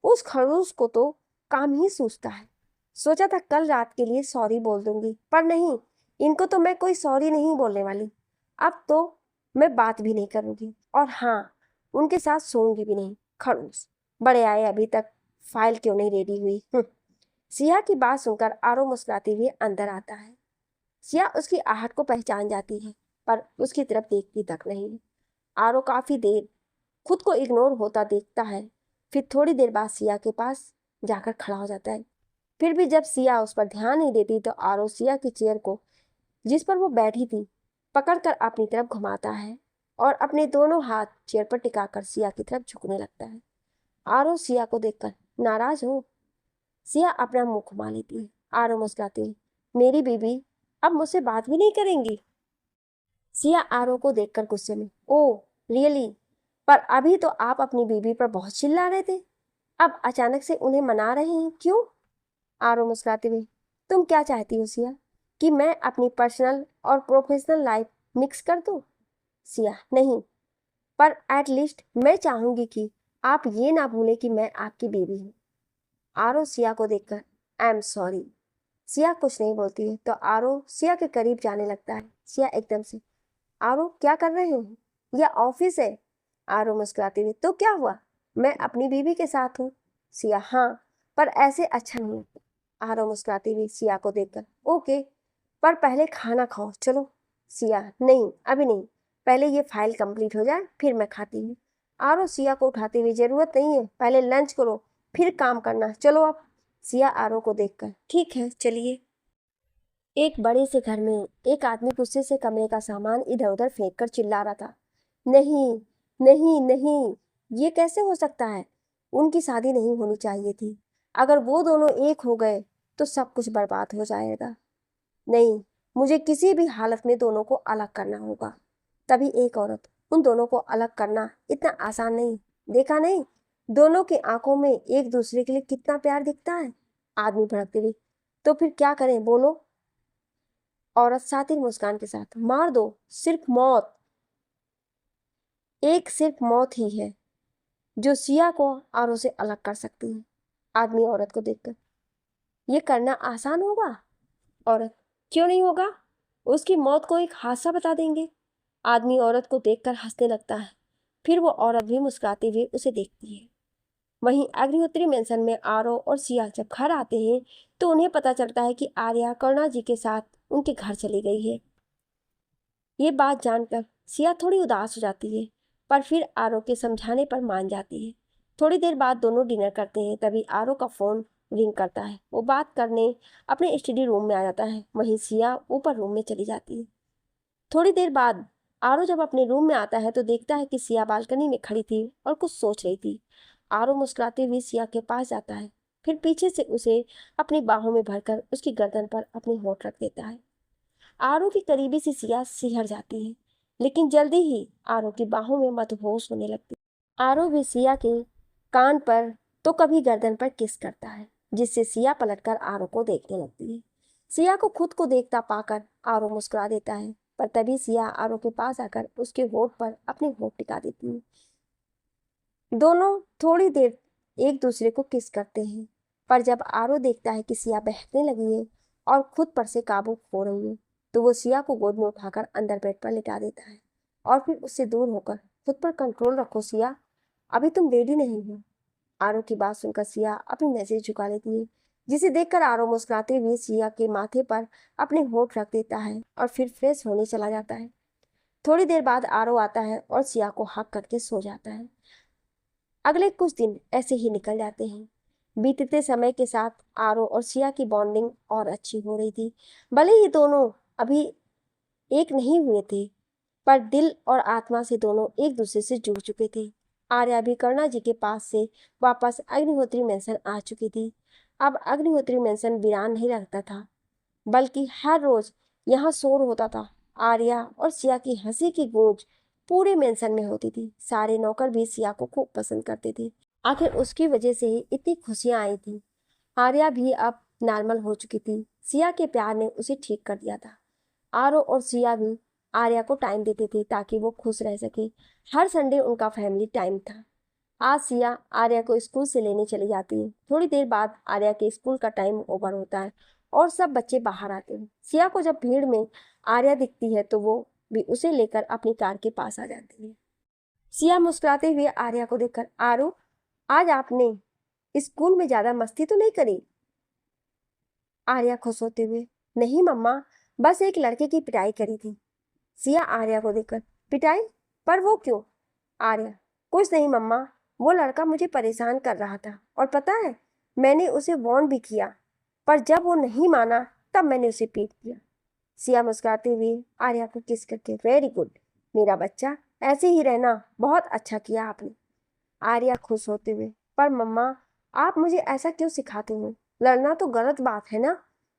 उस खड़ूस को तो काम ही सूझता है। सोचा था कल रात के लिए सॉरी बोल दूंगी, पर नहीं, इनको तो मैं कोई सॉरी नहीं बोलने वाली। अब तो मैं बात भी नहीं करूंगी, और हाँ, उनके साथ सोऊंगी भी नहीं। खड़ूस बड़े आए, अभी तक फाइल क्यों नहीं रेडी हुई? सिया की बात सुनकर आरो मुस्कुराते हुए अंदर आता है। सिया उसकी आहट को पहचान जाती है, पर उसकी तरफ देखती तक नहीं। आरो काफी देर खुद को इग्नोर होता देखता है, फिर थोड़ी देर बाद सिया के पास जाकर खड़ा हो जाता है। फिर भी जब सिया उस पर ध्यान नहीं देती तो आरो सिया की चेयर को, जिस पर वो बैठी थी, पकड़कर अपनी तरफ घुमाता है और अपने दोनों हाथ चेयर पर टिकाकर सिया की तरफ झुकने लगता है। आरो सिया को देखकर, नाराज हो? सिया अपना मुंह घुमा लेती है। आरो मुस्कुराती है, मेरी बीबी अब मुझसे बात भी नहीं करेंगी? सिया आरो को देखकर गुस्से में, ओ रियली? पर अभी तो आप अपनी बीबी पर बहुत चिल्ला रहे थे, अब अचानक से उन्हें मना रहे हैं, क्यों? आरो मुस्कुराते हुए, तुम क्या चाहती हो सिया, कि मैं अपनी पर्सनल और प्रोफेशनल लाइफ मिक्स कर दूं? सिया, नहीं, पर एटलीस्ट मैं चाहूंगी कि आप ये ना भूलें कि मैं आपकी बीवी हूँ। आरो सिया को देखकर, आई एम सॉरी। सिया कुछ नहीं बोलती है तो आरो सिया के करीब जाने लगता है। सिया एकदम से, आरो क्या कर रहे हो, यह ऑफिस है। आरो मुस्कुराती हुई, तो क्या हुआ, मैं अपनी बीवी के साथ हूँ। सिया, हाँ, पर ऐसे अच्छा नहीं लगता। आरो मुस्कुराती हुई सिया को देखकर, ओके, पर पहले खाना खाओ, चलो। सिया, नहीं अभी नहीं, पहले ये फाइल कंप्लीट हो जाए फिर मैं खाती हूँ। आरो सिया को उठाती हुई, जरूरत नहीं है, पहले लंच करो फिर काम करना, चलो अब। सिया आरो को देखकर, ठीक है चलिए। एक बड़े से घर में एक आदमी गुस्से से कमरे का सामान इधर उधर फेंक कर चिल्ला रहा था, नहीं नहीं नहीं, ये कैसे हो सकता है, उनकी शादी नहीं होनी चाहिए थी। अगर वो दोनों एक हो गए तो सब कुछ बर्बाद हो जाएगा। नहीं, मुझे किसी भी हालत में दोनों को अलग करना होगा। तभी एक औरत, उन दोनों को अलग करना इतना आसान नहीं, देखा नहीं, दोनों की आंखों में एक दूसरे के लिए कितना प्यार दिखता है। आदमी भड़कते हुए, तो फिर क्या करें बोलो? औरत सातिर मुस्कान के साथ, मार दो, सिर्फ मौत, एक सिर्फ मौत ही है जो सिया को आरो से अलग कर सकती है। आदमी औरत को देखकर, ये करना आसान होगा? औरत, क्यों नहीं होगा, उसकी मौत को एक हादसा बता देंगे। आदमी औरत को देखकर हंसने लगता है, फिर वो औरत भी मुस्कुराते हुए उसे देखती है। वहीं अग्निहोत्री मेंशन में आरो और सिया जब घर आते हैं तो उन्हें पता चलता है कि आर्या करुणा जी के साथ उनके घर चली गई है। ये बात जानकर सिया थोड़ी उदास हो जाती है, पर फिर आरो के समझाने पर मान जाती है। थोड़ी देर बाद दोनों डिनर करते हैं, तभी आरो का फोन रिंग करता है। वो बात करने अपने स्टडी रूम में आ जाता है, वहीं सिया ऊपर रूम में चली जाती है। थोड़ी देर बाद आरो जब अपने रूम में आता है तो देखता है कि सिया बालकनी में खड़ी थी और कुछ सोच रही थी। आरो मुस्कुराते हुए सिया के पास जाता है, फिर पीछे से उसे अपनी बाहों में भरकर उसकी गर्दन पर अपने होंठ रख देता है। आरो की करीबी सी सिया सिहर जाती है, लेकिन जल्दी ही आरो की बाहों में मदहोश होने लगती है। आरो भी सिया के कान पर तो कभी गर्दन पर किस करता है, जिससे सिया पलटकर आरो को देखने लगती है। सिया को खुद को देखता पाकर आरो मुस्कुरा देता है, पर तभी सिया आरो के पास आकर उसके होठ पर अपने होठ टिका देती है। दोनों थोड़ी देर एक दूसरे को किस करते हैं। पर जब आरो देखता है कि सिया बहकने लगी है और खुद पर से काबू खो रही है तो वो सिया को गोद में उठाकर अंदर बेड पर लिटा देता है और फिर उससे दूर होकर खुद पर कंट्रोल रखो सिया, अभी तुम रेडी नहीं हो। आरो की बात सुनकर सिया अपनी नजर झुका लेती है, जिसे देखकर आरो मुस्कुराते हुए सिया के माथे पर अपने होठ रख देता है और फिर फ्रेश होने चला जाता है। थोड़ी देर बाद आरो आता है और सिया को हक करके सो जाता है। अगले कुछ दिन ऐसे ही निकल जाते हैं। बीतते समय के साथ आरो और सिया की बॉन्डिंग और अच्छी हो रही थी। भले ही दोनों अभी एक नहीं हुए थे, पर दिल और आत्मा से दोनों एक दूसरे से जुड़ चुके थे। आर्या भी करुणा जी के पास से वापस अग्निहोत्री मेंशन आ चुकी थी। अब अग्निहोत्री मेंशन वीरान नहीं रहता था, बल्कि हर रोज यहाँ शोर होता था। आर्या और सिया की हंसी की गूंज पूरे मेंशन में होती थी। सारे नौकर भी सिया को खूब पसंद करते थे। आखिर उसकी वजह से ही इतनी खुशियां आई थी। आर्या भी अब नॉर्मल हो चुकी थी। सिया के प्यार ने उसे ठीक कर दिया था। आरो और सिया भी आर्या को टाइम देते थे ताकि वो खुश रह सके। हर संडे उनका फैमिली टाइम था। आज सिया आर्या को स्कूल से लेने चली जाती है। थोड़ी देर बाद आर्या के स्कूल का टाइम ओवर होता है और सब बच्चे बाहर आते हैं। सिया को जब भीड़ में आर्या दिखती है तो वो भी उसे लेकर अपनी कार के पास आ जाती है। सिया मुस्कुराते हुए आर्या को देखकर, आरो आज आपने स्कूल में ज्यादा मस्ती तो नहीं करी? आर्या खुश होते हुए, नहीं मम्मा, बस एक लड़के की पिटाई करी थी। सिया आर्या को देखकर, पिटाई? पर वो क्यों? आर्या, कुछ नहीं मम्मा, वो लड़का मुझे परेशान कर रहा था और पता है मैंने उसे वार्न भी किया, पर जब वो नहीं माना तब मैंने उसे पीट दिया। सिया मुस्कुराते हुए आर्या को किस करके, वेरी गुड मेरा बच्चा, ऐसे ही रहना, बहुत अच्छा किया आपने। आर्या खुश होते हुए, पर मम्मा आप मुझे ऐसा क्यों सिखाते हो? लड़ना तो गलत बात है ना,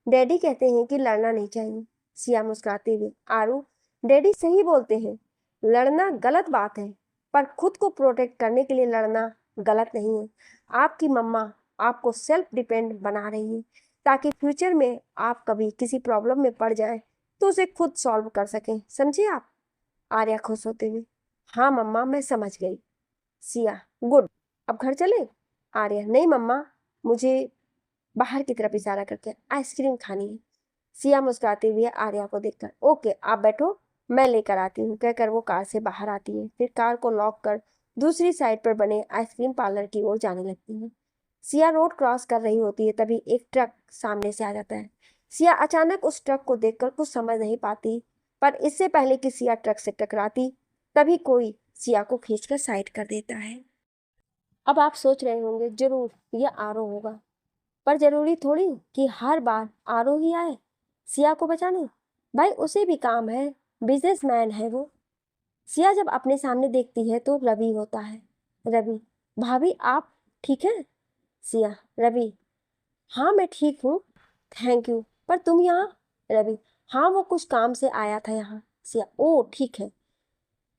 डैडी कहते हैं कि लड़ना नहीं चाहिए। सिया मुस्कुराते हुए, आरू डैडी सही बोलते हैं, लड़ना गलत बात है, पर खुद को प्रोटेक्ट करने के लिए लड़ना गलत नहीं है। आपकी मम्मा आपको सेल्फ डिपेंड बना रही है ताकि फ्यूचर में आप कभी किसी प्रॉब्लम में पड़ जाए तो उसे खुद सॉल्व कर सकें, समझे आप? आर्या खुश होते हुए, हाँ मम्मा मैं समझ गई। सिया, गुड, अब घर चले? आर्या, नहीं मम्मा, मुझे बाहर की तरफ इशारा करके आइसक्रीम खानी है। सिया मुस्कुराते हुए आर्या को देखकर, ओके आप बैठो, मैं लेकर आती हूँ, कहकर वो कार से बाहर आती है। फिर कार को लॉक कर दूसरी साइड पर बने आइसक्रीम पार्लर की ओर जाने लगती है। सिया रोड क्रॉस कर रही होती है, तभी एक ट्रक सामने से आ जाता है। सिया अचानक उस ट्रक को देखकर कुछ समझ नहीं पाती, पर इससे पहले कि सिया ट्रक से टकराती तभी कोई सिया को खींचकर साइड कर देता है। अब आप सोच रहे होंगे जरूर यह आरो होगा, पर जरूरी थोड़ी कि हर बार आरो ही आए सिया को बचाने। भाई उसे भी काम है, बिजनेसमैन है वो। सिया जब अपने सामने देखती है तो रवि होता है। रवि, भाभी आप ठीक है? सिया, रवि, हाँ मैं ठीक हूँ, थैंक यू, पर तुम यहाँ? रवि, हाँ वो कुछ काम से आया था यहाँ। सिया, ओ ठीक है।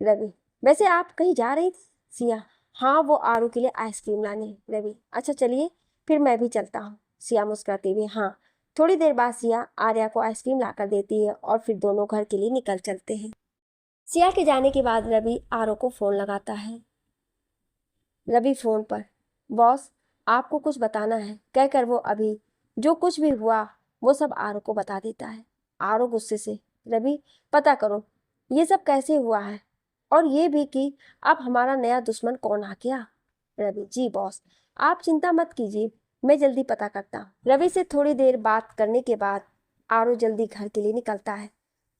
रवि, वैसे आप कहीं जा रही थी? सिया, हाँ वो आरू के लिए आइसक्रीम लाने। रवि, अच्छा चलिए फिर मैं भी चलता हूँ। सिया मुस्कुराती हुई, हाँ। थोड़ी देर बाद सिया आर्या को आइसक्रीम लाकर देती है और फिर दोनों घर के लिए निकल चलते हैं। सिया के जाने के बाद रवि आरो को फोन लगाता है। रवि फोन पर, बॉस आपको कुछ बताना है, कहकर वो अभी जो कुछ भी हुआ वो सब आरो को बता देता है। आरो गुस्से से, रवि पता करो ये सब कैसे हुआ है और ये भी कि अब हमारा नया दुश्मन कौन आ गया। रवि, जी बॉस आप चिंता मत कीजिए, मैं जल्दी पता करता हूँ। रवि से थोड़ी देर बात करने के बाद आरो जल्दी घर के लिए निकलता है।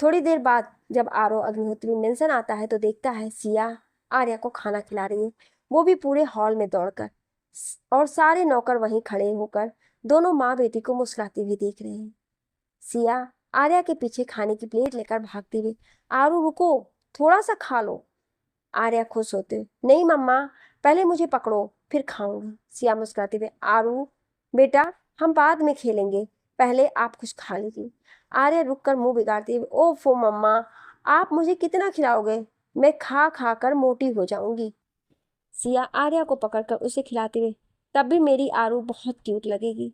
थोड़ी देर बाद जब आरो अग्निहोत्री मेंशन आता है तो देखता है सिया आर्या को खाना खिला रही है, वो भी पूरे हॉल में दौड़कर, और सारे नौकर वहीं खड़े होकर दोनों माँ बेटी को मुस्कुराती हुई देख रहे हैं। सिया आर्या के पीछे खाने की प्लेट लेकर भागती हुई, आरू रुको, थोड़ा सा खा लो। आर्या खुश होते, नहीं मम्मा, पहले मुझे पकड़ो फिर खाऊंगी। सिया मुस्कुराते हुए, आरू बेटा हम बाद में खेलेंगे, पहले आप कुछ खा लीजिए। आर्या रुक कर मुंह बिगाड़ती हुई, ओफो मम्मा, आप मुझे कितना खिलाओगे, मैं खा खा कर मोटी हो जाऊंगी। सिया आर्या को पकड़कर उसे खिलाते हुए, तब भी मेरी आरू बहुत क्यूट लगेगी।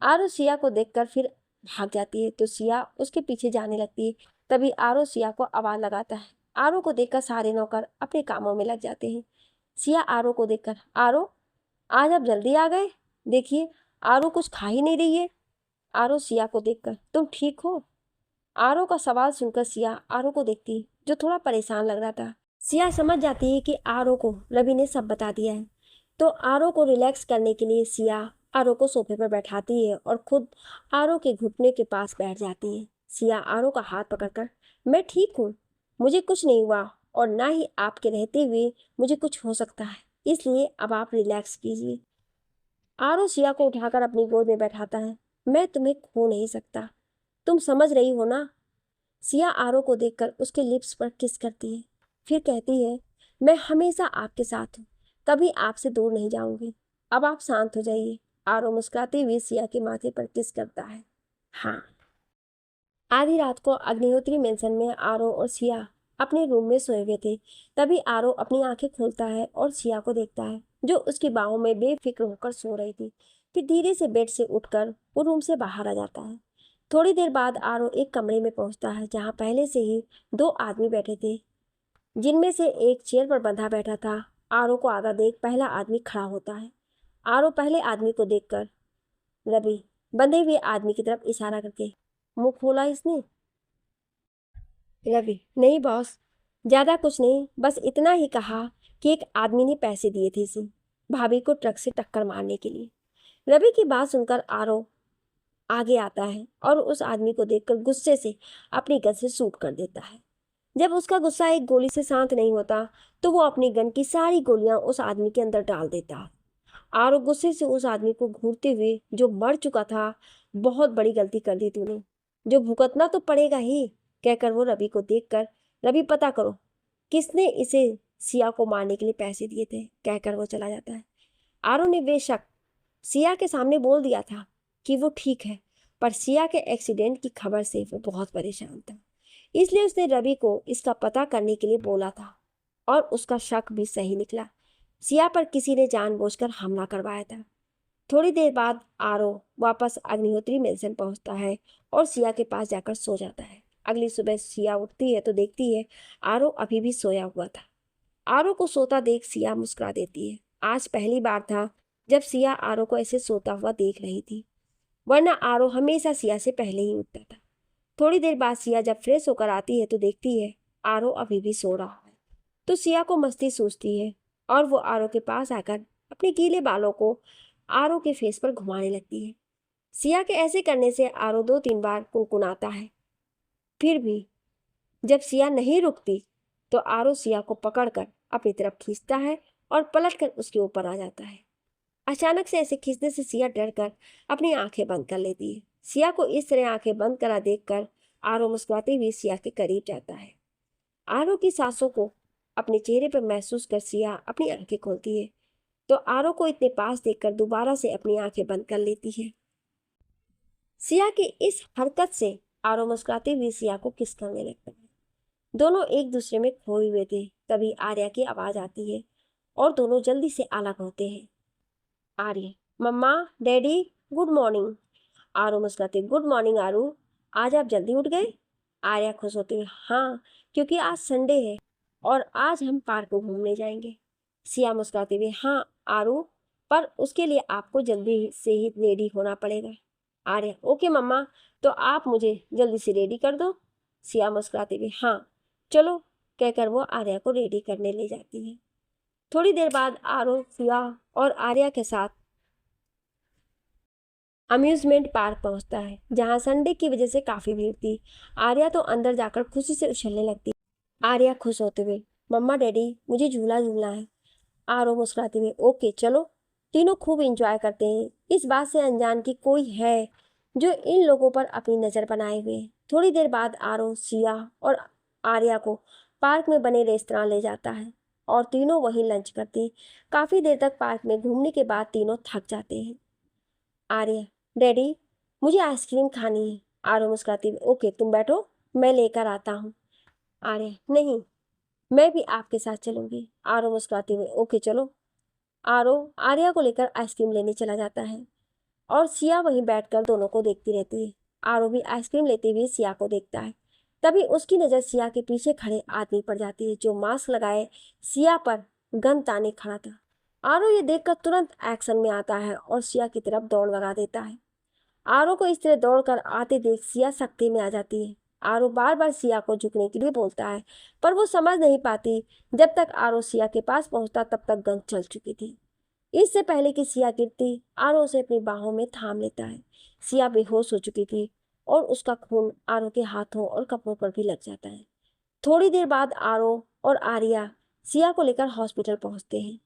आरू सिया को देखकर फिर भाग जाती है तो सिया उसके पीछे जाने लगती है। तभी आरू सिया को आवाज लगाता है। आरू को देखकर सारे नौकर अपने कामों में लग जाते हैं। सिया आरू को देखकर, आरू आज आप जल्दी आ गए, देखिए आरो कुछ खा ही नहीं रही है। आरो सिया को देखकर, तुम ठीक हो? आरो का सवाल सुनकर सिया आरो को देखती, जो थोड़ा परेशान लग रहा था। सिया समझ जाती है कि आरो को रवि ने सब बता दिया है। तो आरो को रिलैक्स करने के लिए सिया आरो को सोफे पर बैठाती है और खुद आरो के घुटने के पास बैठ जाती है। सिया आरो का हाथ पकड़कर, मैं ठीक हूँ, मुझे कुछ नहीं हुआ और ना ही आपके रहते हुए मुझे कुछ हो सकता है, इसलिए अब आप रिलैक्स कीजिए। आरो सिया को उठाकर अपनी गोद में बैठाता है। मैं तुम्हें खो नहीं सकता, तुम समझ रही हो ना? सिया आरो को देखकर उसके लिप्स पर किस करती है, फिर कहती है, मैं हमेशा आपके साथ हूँ, कभी आपसे दूर नहीं जाऊंगी। अब आप शांत हो जाइए। आरो मुस्कुराते हुए सिया के माथे पर किस करता है। हाँ। आधी रात को अग्निहोत्री मेंशन में आरो और सिया अपने रूम में सोए हुए थे। तभी आरो अपनी आंखें खोलता है और सिया को देखता है, जो उसकी बाहों में बेफिक्र होकर सो रही थी। फिर धीरे से बेड से उठकर वो रूम से बाहर आ जाता है। थोड़ी देर बाद आरो एक कमरे में पहुंचता है, जहां पहले से ही दो आदमी बैठे थे, जिनमें से एक चेयर पर बंधा बैठा था। आरो को आधा देख पहला आदमी खड़ा होता है। आरो पहले आदमी को देखकर रवि बंधे हुए आदमी की तरफ इशारा करके, मुंह खोला इसने? रवि, नहीं बॉस, ज्यादा कुछ नहीं, बस इतना ही कहा कि एक आदमी ने पैसे दिए थे इसे भाभी को ट्रक से टक्कर मारने के लिए। रवि की बात सुनकर आरो आगे आता है और उस आदमी को देखकर गुस्से से अपनी गन से शूट कर देता है। जब उसका गुस्सा एक गोली से शांत नहीं होता, तो वो अपनी गन की सारी गोलियां उस आदमी के अंदर डाल देता है। आरो गुस्से से उस आदमी को घूरते हुए, जो मर चुका था, बहुत बड़ी गलती कर दी तूने, जो भुगतना तो पड़ेगा ही, कहकर वो रवि को देखकर, रवि पता करो किसने इसे सिया को मारने के लिए पैसे दिए थे, कहकर वो चला जाता है। आरो ने बेशक सिया के सामने बोल दिया था कि वो ठीक है, पर सिया के एक्सीडेंट की खबर से वो बहुत परेशान था, इसलिए उसने रवि को इसका पता करने के लिए बोला था। और उसका शक भी सही निकला, सिया पर किसी ने जानबूझकर हमला करवाया था। थोड़ी देर बाद आरो वापस अग्निहोत्री मेंशन पहुंचता है और सिया के पास जाकर सो जाता है। अगली सुबह सिया उठती है तो देखती है आरो अभी भी सोया हुआ था। आरो को सोता देख सिया मुस्कुरा देती है। आज पहली बार था जब सिया आरो को ऐसे सोता हुआ देख रही थी, वरना आरो हमेशा सिया से पहले ही उठता था। थोड़ी देर बाद सिया जब फ्रेश होकर आती है तो देखती है आरो अभी भी सो रहा है। तो सिया को मस्ती सूझती है और वो आरो के पास आकर अपने गीले बालों को आरो के फेस पर घुमाने लगती है। सिया के ऐसे करने से आरो 2-3 बार कुनकुनाता है। फिर भी जब सिया नहीं रुकती, तो आरो सिया को पकड़कर अपनी तरफ खींचता है और पलटकर उसके ऊपर आ जाता है। अचानक से ऐसे खींचने से सिया डरकर अपनी आंखें बंद कर लेती है। सिया को इस तरह आंखें बंद करा देखकर आरो मुस्कुराते हुए सिया के करीब जाता है। आरो की सांसों को अपने चेहरे पर महसूस कर सिया अपनी आंखें खोलती है, तो आरो को इतने पास देखकर दोबारा से अपनी आंखें बंद कर लेती है। सिया की इस हरकत से आरो मुस्कुराते हुए सिया को किस करने लगता है। दोनों एक दूसरे में खोए हुए थे। तभी आर्या की आवाज आती है और दोनों जल्दी से अलग होते हैं। आर्य, मम्मा, डैडी, गुड मॉर्निंग। आरू मुस्कुराती, गुड मॉर्निंग आरू, आज आप जल्दी उठ गए? आर्या खुश होते हुए, हाँ, क्योंकि आज संडे है और आज हम पार्क में घूमने जाएंगे। सिया मुस्कुराते हुए, हाँ आरू, पर उसके लिए आपको जल्दी से ही रेडी होना पड़ेगा। आर्या, ओके मम्मा, तो आप मुझे जल्दी से रेडी कर दो। सिया मुस्कुराते हुए, हाँ चलो, कहकर वो आर्या को रेडी करने ले जाती है। थोड़ी देर बाद आरो सिया और आर्या के साथ अम्यूजमेंट पार्क पहुंचता है, जहां संडे की वजह से काफी भीड़ थी। आर्या तो अंदर जाकर खुशी से उछलने लगती। आर्या खुश होते हुए, मम्मा डैडी, मुझे झूला झूलना है। आरो मुस्कुराते हुए, ओके चलो। तीनों खूब एंजॉय करते हैं, इस बात से अनजान कि कोई है जो इन लोगों पर अपनी नजर बनाए हुए है। थोड़ी देर बाद आरो सिया और आर्या को पार्क में बने रेस्तरां ले जाता है और तीनों वहीं लंच करते। काफी देर तक पार्क में घूमने के बाद तीनों थक जाते हैं। आर्य, डैडी, मुझे आइसक्रीम खानी है। आरो मुस्कुराती हुई, ओके तुम बैठो, मैं लेकर आता हूँ। आर्य, नहीं, मैं भी आपके साथ चलूंगी। आरो मुस्कुराती हुई, ओके चलो। आरो आर्या को लेकर आइसक्रीम लेने चला जाता है और सिया वहीं बैठकर दोनों को देखती रहती है। आरो भी आइसक्रीम लेते हुए सिया को देखता है। तभी उसकी नज़र सिया के पीछे खड़े आदमी पर जाती है, जो मास्क लगाए सिया पर गन ताने खड़ा था। आरो ये देखकर तुरंत एक्शन में आता है और सिया की तरफ दौड़ लगा देता है। आरो को इस तरह दौड़कर आते देख सिया सख्ती में आ जाती है। आरो बार बार सिया को झुकने के लिए बोलता है, पर वो समझ नहीं पाती। जब तक आरो सिया के पास पहुंचता तब तक गन चल चुकी थी। इससे पहले कि सिया गिरती, आरो उसे अपनी बाहों में थाम लेता है। सिया बेहोश हो चुकी थी और उसका खून आरो के हाथों और कपड़ों पर भी लग जाता है। थोड़ी देर बाद आरो और आर्या सिया को लेकर हॉस्पिटल पहुंचते हैं।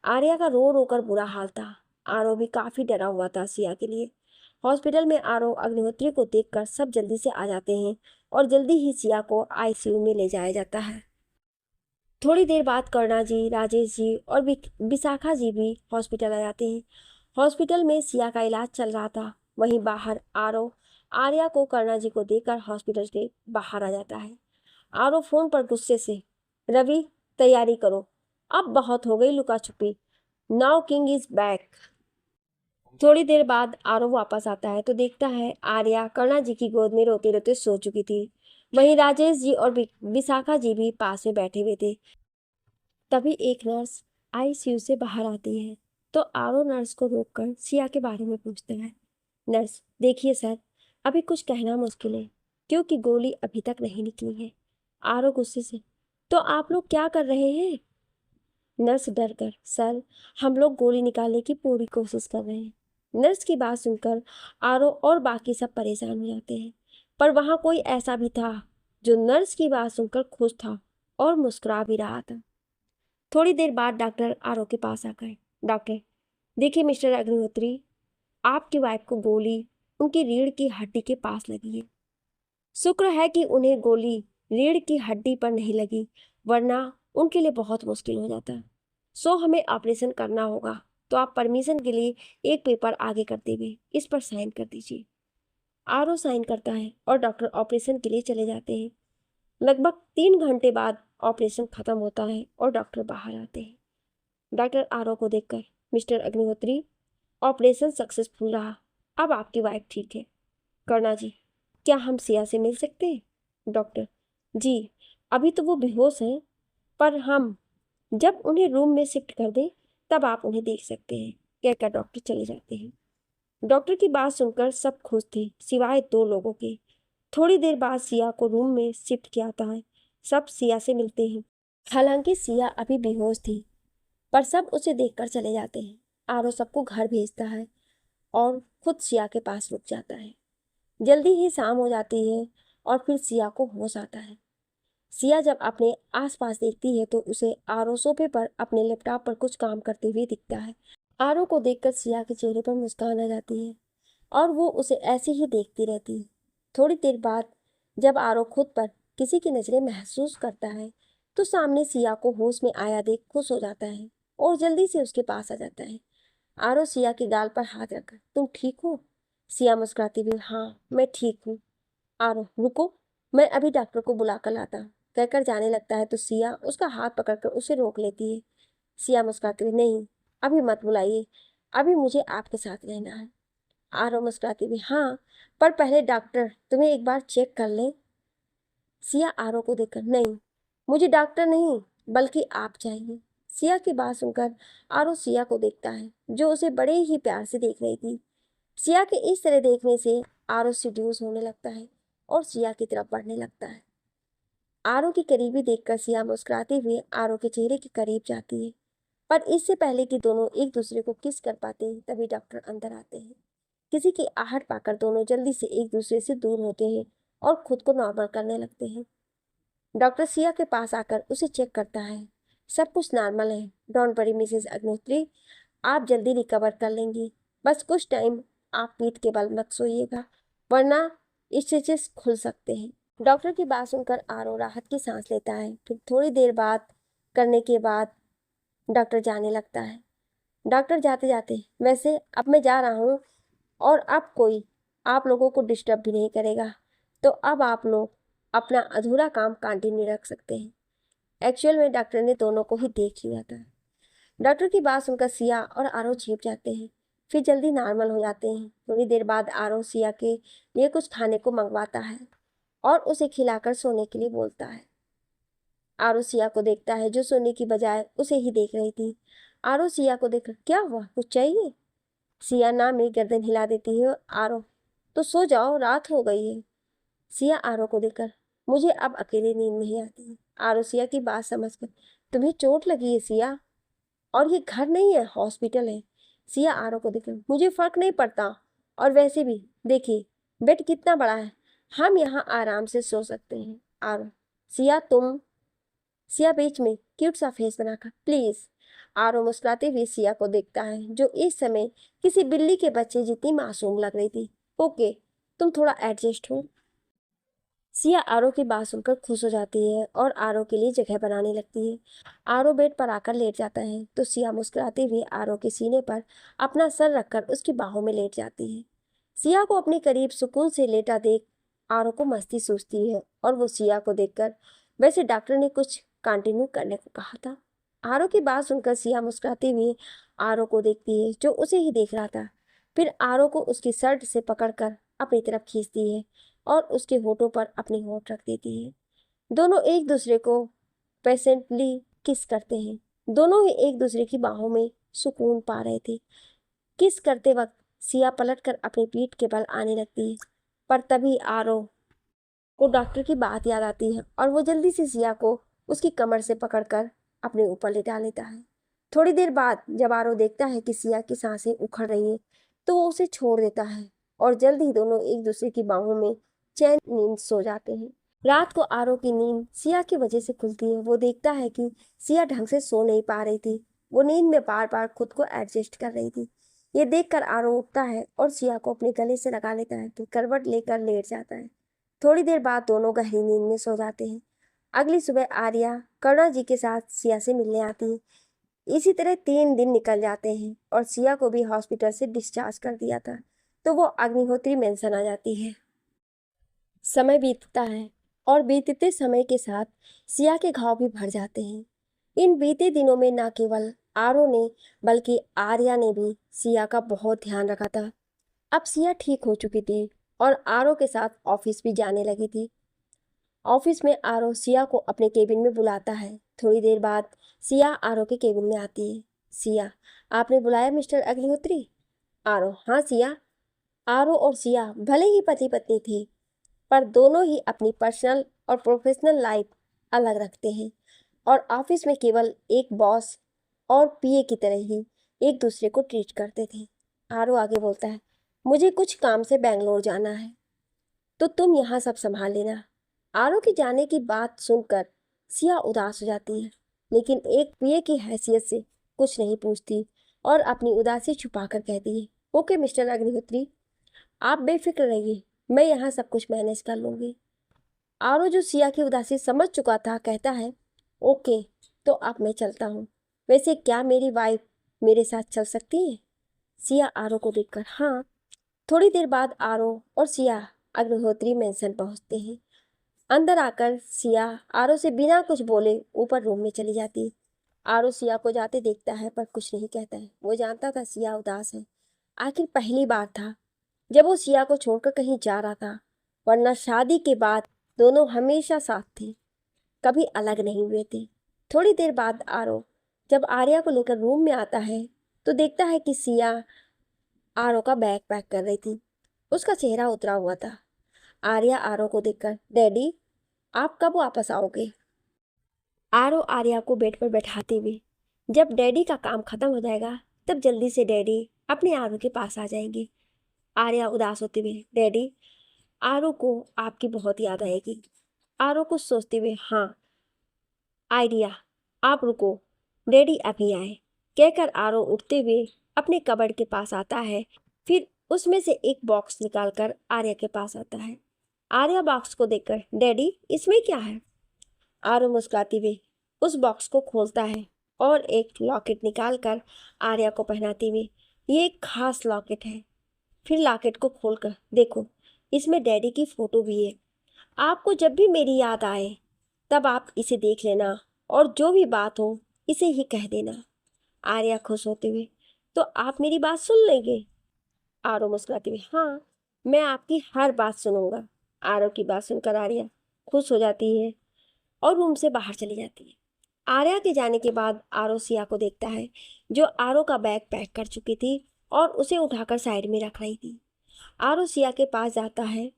आर्या का रो रो कर बुरा हाल था। आरो भी काफी डरा हुआ था सिया के लिए। हॉस्पिटल में आरो अग्निहोत्री को देखकर सब जल्दी से आ जाते हैं और जल्दी ही सिया को आईसीयू में ले जाया जाता है। थोड़ी देर बाद कर्णा जी, राजेश जी और विशाखा जी भी हॉस्पिटल आ जाते हैं। हॉस्पिटल में सिया का इलाज चल रहा था। वहीं बाहर आरो आर्या को कर्णा जी को देखकर हॉस्पिटल के बाहर आ जाता है। आरो फोन पर गुस्से से, रवि तैयारी करो, अब बहुत हो गई लुका छुपी, नाउ किंग इज बैक। थोड़ी देर बाद आरो वापस आता है तो देखता है आर्या कर्णा जी की गोद में रोते रोते सो चुकी थी। वहीं राजेश जी और विशाखा जी भी पास में बैठे हुए थे। तभी एक नर्स आईसीयू से बाहर आती है तो आरो नर्स को रोककर सिया के बारे में पूछता है। नर्स, देखिए सर, अभी कुछ कहना मुश्किल है क्योंकि गोली अभी तक नहीं निकली है। आरो गुस्से से, तो आप लोग क्या कर रहे हैं? नर्स डर कर, सर, हम लोग गोली निकालने की पूरी कोशिश कर रहे हैं। नर्स की बात सुनकर आरो और बाकी सब परेशान हो जाते हैं, पर वहां कोई ऐसा भी था जो नर्स की बात सुनकर खुश था और मुस्कुरा भी रहा था। थोड़ी देर बाद डॉक्टर आरो के पास आ गए। डॉक्टर, देखिए मिस्टर अग्निहोत्री, आपकी वाइफ को गोली उनकी रीढ़ की हड्डी के पास लगी है। शुक्र है कि उन्हें गोली रीढ़ की हड्डी पर नहीं लगी, वरना उनके लिए बहुत मुश्किल हो जाता। सो हमें ऑपरेशन करना होगा, तो आप परमिशन के लिए एक पेपर आगे करते हुए इस पर साइन कर दीजिए। आरो साइन करता है और डॉक्टर ऑपरेशन के लिए चले जाते हैं। लगभग 3 घंटे बाद ऑपरेशन खत्म होता है और डॉक्टर बाहर आते हैं। डॉक्टर आरो को देखकर, मिस्टर अग्निहोत्री, ऑपरेशन सक्सेसफुल रहा, अब आपकी वाइफ ठीक है। कर्णा जी, क्या हम सिया से मिल सकते हैं? डॉक्टर, जी, अभी तो वो बेहोश हैं, पर हम जब उन्हें रूम में शिफ्ट कर दें तब आप उन्हें देख सकते हैं, कहकर डॉक्टर चले जाते हैं। डॉक्टर की बात सुनकर सब खुश थे सिवाय 2 लोगों के। थोड़ी देर बाद सिया को रूम में शिफ्ट किया जाता है। सब सिया से मिलते हैं। हालांकि सिया अभी बेहोश थी, पर सब उसे देखकर चले जाते हैं। आरो सबको घर भेजता है और खुद सिया के पास रुक जाता है। जल्दी ही शाम हो जाती है और फिर सिया को होश आता है। सिया जब अपने आसपास देखती है तो उसे आरो सोफे पर अपने लैपटॉप पर कुछ काम करते हुए दिखता है। आरो को देखकर सिया के चेहरे पर मुस्कान आ जाती है और वो उसे ऐसे ही देखती रहती है। थोड़ी देर बाद जब आरो खुद पर किसी की नजरें महसूस करता है तो सामने सिया को होश में आया देख खुश हो जाता है और जल्दी से उसके पास आ जाता है। आरो सिया के गाल पर हाथ रखकर, तुम ठीक हो? सिया मुस्कुराती हुई, हाँ मैं ठीक हूँ। आरो, रुको, मैं अभी डॉक्टर को बुला कर लाता हूँ, कहकर जाने लगता है तो सिया उसका हाथ पकड़कर उसे रोक लेती है। सिया मुस्कुराती हुई, नहीं, अभी मत बुलाइए, अभी मुझे आपके साथ रहना है। आरो मुस्कुराती हुई, हाँ, पर पहले डॉक्टर तुम्हें एक बार चेक कर ले। सिया आरो को देखकर, नहीं, मुझे डॉक्टर नहीं बल्कि आप चाहिए। सिया की बात सुनकर आरो सिया को देखता है जो उसे बड़े ही प्यार से देख रही थी। सिया के इस तरह देखने से आरो सीड्यूस होने लगता है और सिया की तरफ बढ़ने लगता है। आरो की करीबी देखकर सिया मुस्कुराते हुए आरो के चेहरे के करीब जाती है, पर इससे पहले कि दोनों एक दूसरे को किस कर पाते हैं तभी डॉक्टर अंदर आते हैं। किसी की आहट पाकर दोनों जल्दी से एक दूसरे से दूर होते हैं और खुद को नॉर्मल करने लगते हैं। डॉक्टर सिया के पास आकर उसे चेक करता है। सब कुछ नॉर्मल है, डोंट वरी मिसेस अग्निहोत्री, आप जल्दी रिकवर कर लेंगी, बस कुछ टाइम आप पीठ के बल मत सोइएगा, वरना स्टिचेस खुल सकते हैं। डॉक्टर की बात सुनकर आरो राहत की सांस लेता है। फिर थोड़ी देर बात करने के बाद डॉक्टर जाने लगता है। डॉक्टर जाते जाते, वैसे अब मैं जा रहा हूँ और अब कोई आप लोगों को डिस्टर्ब भी नहीं करेगा, तो अब आप लोग अपना अधूरा काम कंटिन्यू रख सकते हैं। एक्चुअल में डॉक्टर ने दोनों को ही देख लिया था। डॉक्टर की बात सुनकर सिया और आरो छिप जाते हैं, फिर जल्दी नॉर्मल हो जाते हैं। थोड़ी देर बाद आरो सिया के लिए कुछ खाने को मंगवाता है और उसे खिलाकर सोने के लिए बोलता है। आरो सिया को देखता है जो सोने की बजाय उसे ही देख रही थी। आरो सिया को देखकर, क्या हुआ, कुछ चाहिए? सिया ना में गर्दन हिला देती है। आरो, तो सो जाओ, रात हो गई है। सिया आरो को देखकर, मुझे अब अकेले नींद नहीं आती है। आरो सिया की बात समझकर, तुम्हें चोट लगी है सिया, और ये घर नहीं है, हॉस्पिटल है। सिया आरो को देखकर, मुझे फर्क नहीं पड़ता, और वैसे भी देखिए बेड कितना बड़ा है, हम यहाँ आराम से सो सकते हैं। आरो, सिया तुम। सिया बीच में क्यूट सा फेस बनाकर, प्लीज। आरो मुस्कुराते हुए सिया को देखता है, जो इस समय किसी बिल्ली के बच्चे जितनी मासूम लग रही थी। ओके, तुम थोड़ा एडजस्ट हो। सिया आरो की बात सुनकर खुश हो जाती है और आरो के लिए जगह बनाने लगती है। आरो बेड पर आकर लेट जाता है तो सिया मुस्कुराते हुए आरो के सीने पर अपना सर रखकर उसकी बाहों में लेट जाती है। सिया को अपने करीब सुकून से लेटा देख आरो को मस्ती सूझती है और वो सिया को देखकर, वैसे डॉक्टर ने कुछ कंटिन्यू करने को कहा था। आरो की बात सुनकर सिया मुस्कुराते हुए आरो को देखती है, जो उसे ही देख रहा था। फिर आरो को उसकी शर्ट से पकड़कर अपनी तरफ खींचती है और उसके होठों पर अपनी होठ रख देती है। दोनों एक दूसरे को पेशेंटली किस करते हैं। दोनों ही एक दूसरे की बाहों में सुकून पा रहे थे। किस करते वक्त सिया पलटकर अपनी पीठ के बल आने लगती है, पर तभी आरो को डॉक्टर की बात याद आती है और वो जल्दी से सिया को उसकी कमर से पकड़कर अपने ऊपर लेटा लेता है। थोड़ी देर बाद जब आरो देखता है कि सिया की सांसें उखड़ रही है तो वो उसे छोड़ देता है और जल्द ही दोनों एक दूसरे की बाहों में चैन नींद सो जाते हैं। रात को आरो की नींद सिया की वजह से खुलती है। वो देखता है कि सिया ढंग से सो नहीं पा रही थी, वो नींद में बार बार खुद को एडजस्ट कर रही थी। ये देखकर आरो उठता है और सिया को अपने गले से लगा लेता है, फिर करवट लेकर लेट जाता है। थोड़ी देर बाद दोनों गहरी नींद में सो जाते हैं। अगली सुबह आर्या करुणा जी के साथ सिया से मिलने आती है। इसी तरह 3 दिन निकल जाते हैं और सिया को भी हॉस्पिटल से डिस्चार्ज कर दिया था, तो वो अग्निहोत्री मेंशन आ जाती है। समय बीतता है और बीतते समय के साथ सिया के घाव भी भर जाते हैं। इन बीते दिनों में न केवल आरो ने बल्कि आर्या ने भी सिया का बहुत ध्यान रखा था। अब सिया ठीक हो चुकी थी और आरो के साथ ऑफिस भी जाने लगी थी। ऑफिस में आरो सिया को अपने केबिन में बुलाता है। थोड़ी देर बाद सिया आरो के केबिन में आती है। सिया, आपने बुलाया मिस्टर अग्निहोत्री? आरो, हाँ सिया। आरो और सिया भले ही पति पत्नी थे, पर दोनों ही अपनी पर्सनल और प्रोफेशनल लाइफ अलग रखते हैं और ऑफिस में केवल एक बॉस और पीए की तरह ही एक दूसरे को ट्रीट करते थे। आरो आगे बोलता है, मुझे कुछ काम से बेंगलोर जाना है, तो तुम यहाँ सब संभाल लेना। आरो के जाने की बात सुनकर सिया उदास हो जाती है, लेकिन एक पीए की हैसियत से कुछ नहीं पूछती और अपनी उदासी छुपाकर कहती है, ओके मिस्टर अग्निहोत्री, आप बेफिक्र रहिए, मैं यहाँ सब कुछ मैनेज कर लूंगी। आरो, जो सिया की उदासी समझ चुका था, कहता है, ओके, तो अब मैं चलता हूँ। वैसे क्या मेरी वाइफ मेरे साथ चल सकती है? सिया आरो को देखकर, हाँ। थोड़ी देर बाद आरो और सिया अग्निहोत्री मेंशन पहुंचते हैं। अंदर आकर सिया आरो से बिना कुछ बोले ऊपर रूम में चली जाती है। आरो सिया को जाते देखता है पर कुछ नहीं कहता है। वो जानता था सिया उदास है। आखिर पहली बार था जब वो सिया को छोड़कर कहीं जा रहा था, वरना शादी के बाद दोनों हमेशा साथ थे, कभी अलग नहीं हुए थे। थोड़ी देर बाद आरो जब आर्या को लेकर रूम में आता है तो देखता है कि सिया आरो का बैग पैक कर रही थी। उसका चेहरा उतरा हुआ था। आर्या आरो को देखकर, डैडी आप कब वापस आओगे? आरो आर्या को बेड पर बैठाते हुए, जब डैडी का काम खत्म हो जाएगा तब जल्दी से डैडी अपने आरो के पास आ जाएंगे। आर्या उदास होते हुए, डैडी आरो को आपकी बहुत याद आएगी। आरो कुछ सोचते हुए, हाँ आइडिया, आप रुको, डैडी अभी आए, कहकर आरो उठते हुए अपने कबर्ड के पास आता है। फिर उसमें से एक बॉक्स निकालकर आर्या के पास आता है। आर्या बॉक्स को देखकर, डैडी इसमें क्या है? आरो मुस्कुराते हुए उस बॉक्स को खोलता है और एक लॉकेट निकालकर आर्या को पहनाते हुए, ये एक खास लॉकेट है। फिर लॉकेट को खोलकर देखो, इसमें डैडी की फोटो भी है। आपको जब भी मेरी याद आए तब आप इसे देख लेना और जो भी बात हो इसे ही कह देना। आर्या खुश होते हुए, तो आप मेरी बात सुन लेंगे? आरो मुस्कुराते हुए, हाँ, मैं आपकी हर बात सुनूंगा। आरो की बात सुनकर आर्या खुश हो जाती है और रूम से बाहर चली जाती है। आर्या के जाने के बाद आरो सिया को देखता है, जो आरो का बैग पैक कर चुकी थी और उसे उठाकर साइड में रख रही थी। आरो सिया के पास जाता है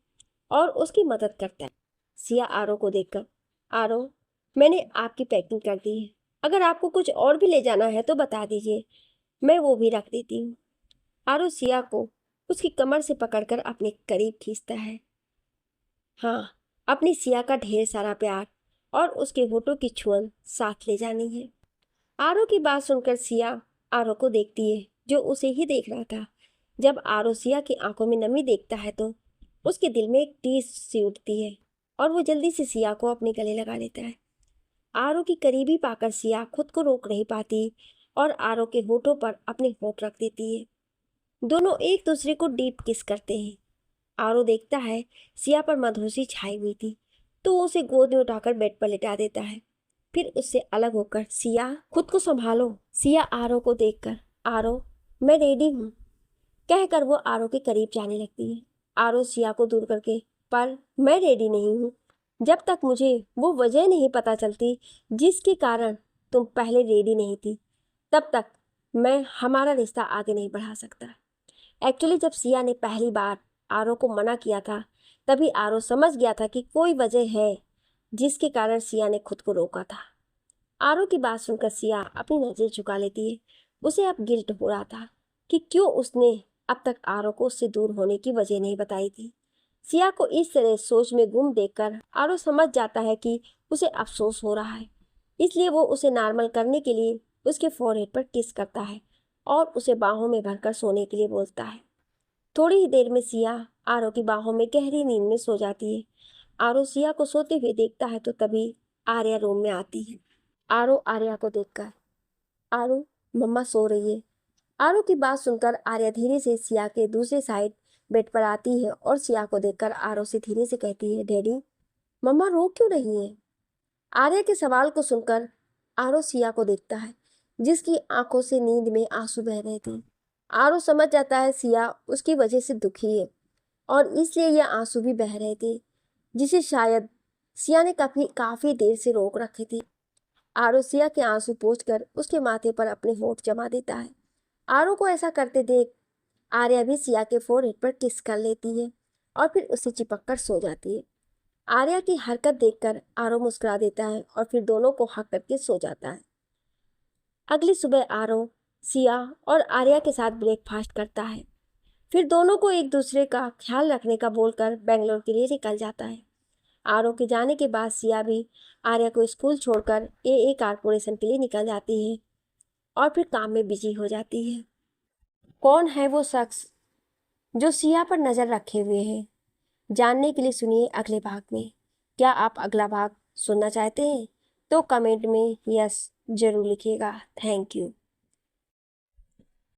और उसकी मदद करता है। सिया आरो को देखकर, आरो, मैंने आपकी पैकिंग कर दी है, अगर आपको कुछ और भी ले जाना है तो बता दीजिए, मैं वो भी रख देती हूँ। आरो सिया को उसकी कमर से पकड़कर अपने करीब खींचता है। हाँ, अपनी सिया का ढेर सारा प्यार और उसके होठों की छुअन साथ ले जानी है। आरो की बात सुनकर सिया आरो को देखती है, जो उसे ही देख रहा था। जब आरो सिया की आंखों में नमी देखता है तो उसके दिल में एक टीस सी उठती है और वो जल्दी से सिया को अपने गले लगा लेता है। आरो की करीबी पाकर सिया खुद को रोक नहीं पाती और आरो के होठों पर अपने होठ रख देती है। दोनों एक दूसरे को डीप किस करते हैं। आरो देखता है सिया पर मधुसी छाई हुई थी, तो वो उसे गोद में उठाकर बेड पर लिटा देता है। फिर उससे अलग होकर, सिया, खुद को संभालो। सिया आरो को देखकर, आरो, मैं रेडी हूँ, कहकर वो आरो के करीब जाने लगती है। आरो सिया को दूर करके, पर मैं रेडी नहीं हूँ जब तक मुझे वो वजह नहीं पता चलती जिसके कारण तुम पहले रेडी नहीं थी, तब तक मैं हमारा रिश्ता आगे नहीं बढ़ा सकता। एक्चुअली जब सिया ने पहली बार आरो को मना किया था, तभी आरो समझ गया था कि कोई वजह है जिसके कारण सिया ने खुद को रोका था। आरो की बात सुनकर सिया अपनी नजर झुका लेती है। उसे अब गिल्ट हो रहा था कि क्यों उसने अब तक आरो को उससे दूर होने की वजह नहीं बताई थी। सिया को इस तरह सोच में गुम देखकर आरो समझ जाता है कि उसे अफसोस हो रहा है, इसलिए वो उसे नॉर्मल करने के लिए उसके फोरहेड पर किस करता है और उसे बाहों में भरकर सोने के लिए बोलता है। थोड़ी ही देर में सिया आरो की बाहों में गहरी नींद में सो जाती है। आरो सिया को सोते हुए देखता है तो तभी आर्या रूम में आती है। आरो आर्या को देखकर, आरो, मम्मा सो रही है। आरो की बात सुनकर आर्या धीरे से सिया के दूसरे साइड बेड पर आती है और सिया को देखकर आरो से धीरे से कहती है, डैडी, मम्मा रो क्यों रही है? आर्या के सवाल को सुनकर आरो सिया को देखता है, जिसकी आंखों से नींद में आंसू बह रहे थे। आरो समझ जाता है सिया उसकी वजह से दुखी है और इसलिए ये आंसू भी बह रहे थे, जिसे शायद सिया ने काफी देर से रोक रखे थे। आरो सिया के आंसू पोंछकर उसके माथे पर अपने होठ जमा देता है। आरो को ऐसा करते देख आर्या भी सिया के फोरहेड पर किस कर लेती है और फिर उसे चिपक कर सो जाती है। आर्या की हरकत देखकर आरो मुस्कुरा देता है और फिर दोनों को हक करके सो जाता है। अगली सुबह आरो सिया और आर्या के साथ ब्रेकफास्ट करता है, फिर दोनों को एक दूसरे का ख्याल रखने का बोलकर बेंगलोर के लिए निकल जाता है। आरो के जाने के बाद सिया भी आर्या को स्कूल छोड़कर ए कारपोरेशन के लिए निकल जाती है और फिर काम में बिजी हो जाती है। कौन है वो शख्स जो सिया पर नजर रखे हुए है, जानने के लिए सुनिए अगले भाग में। क्या आप अगला भाग सुनना चाहते हैं? तो कमेंट में यस जरूर लिखिएगा। Thank you.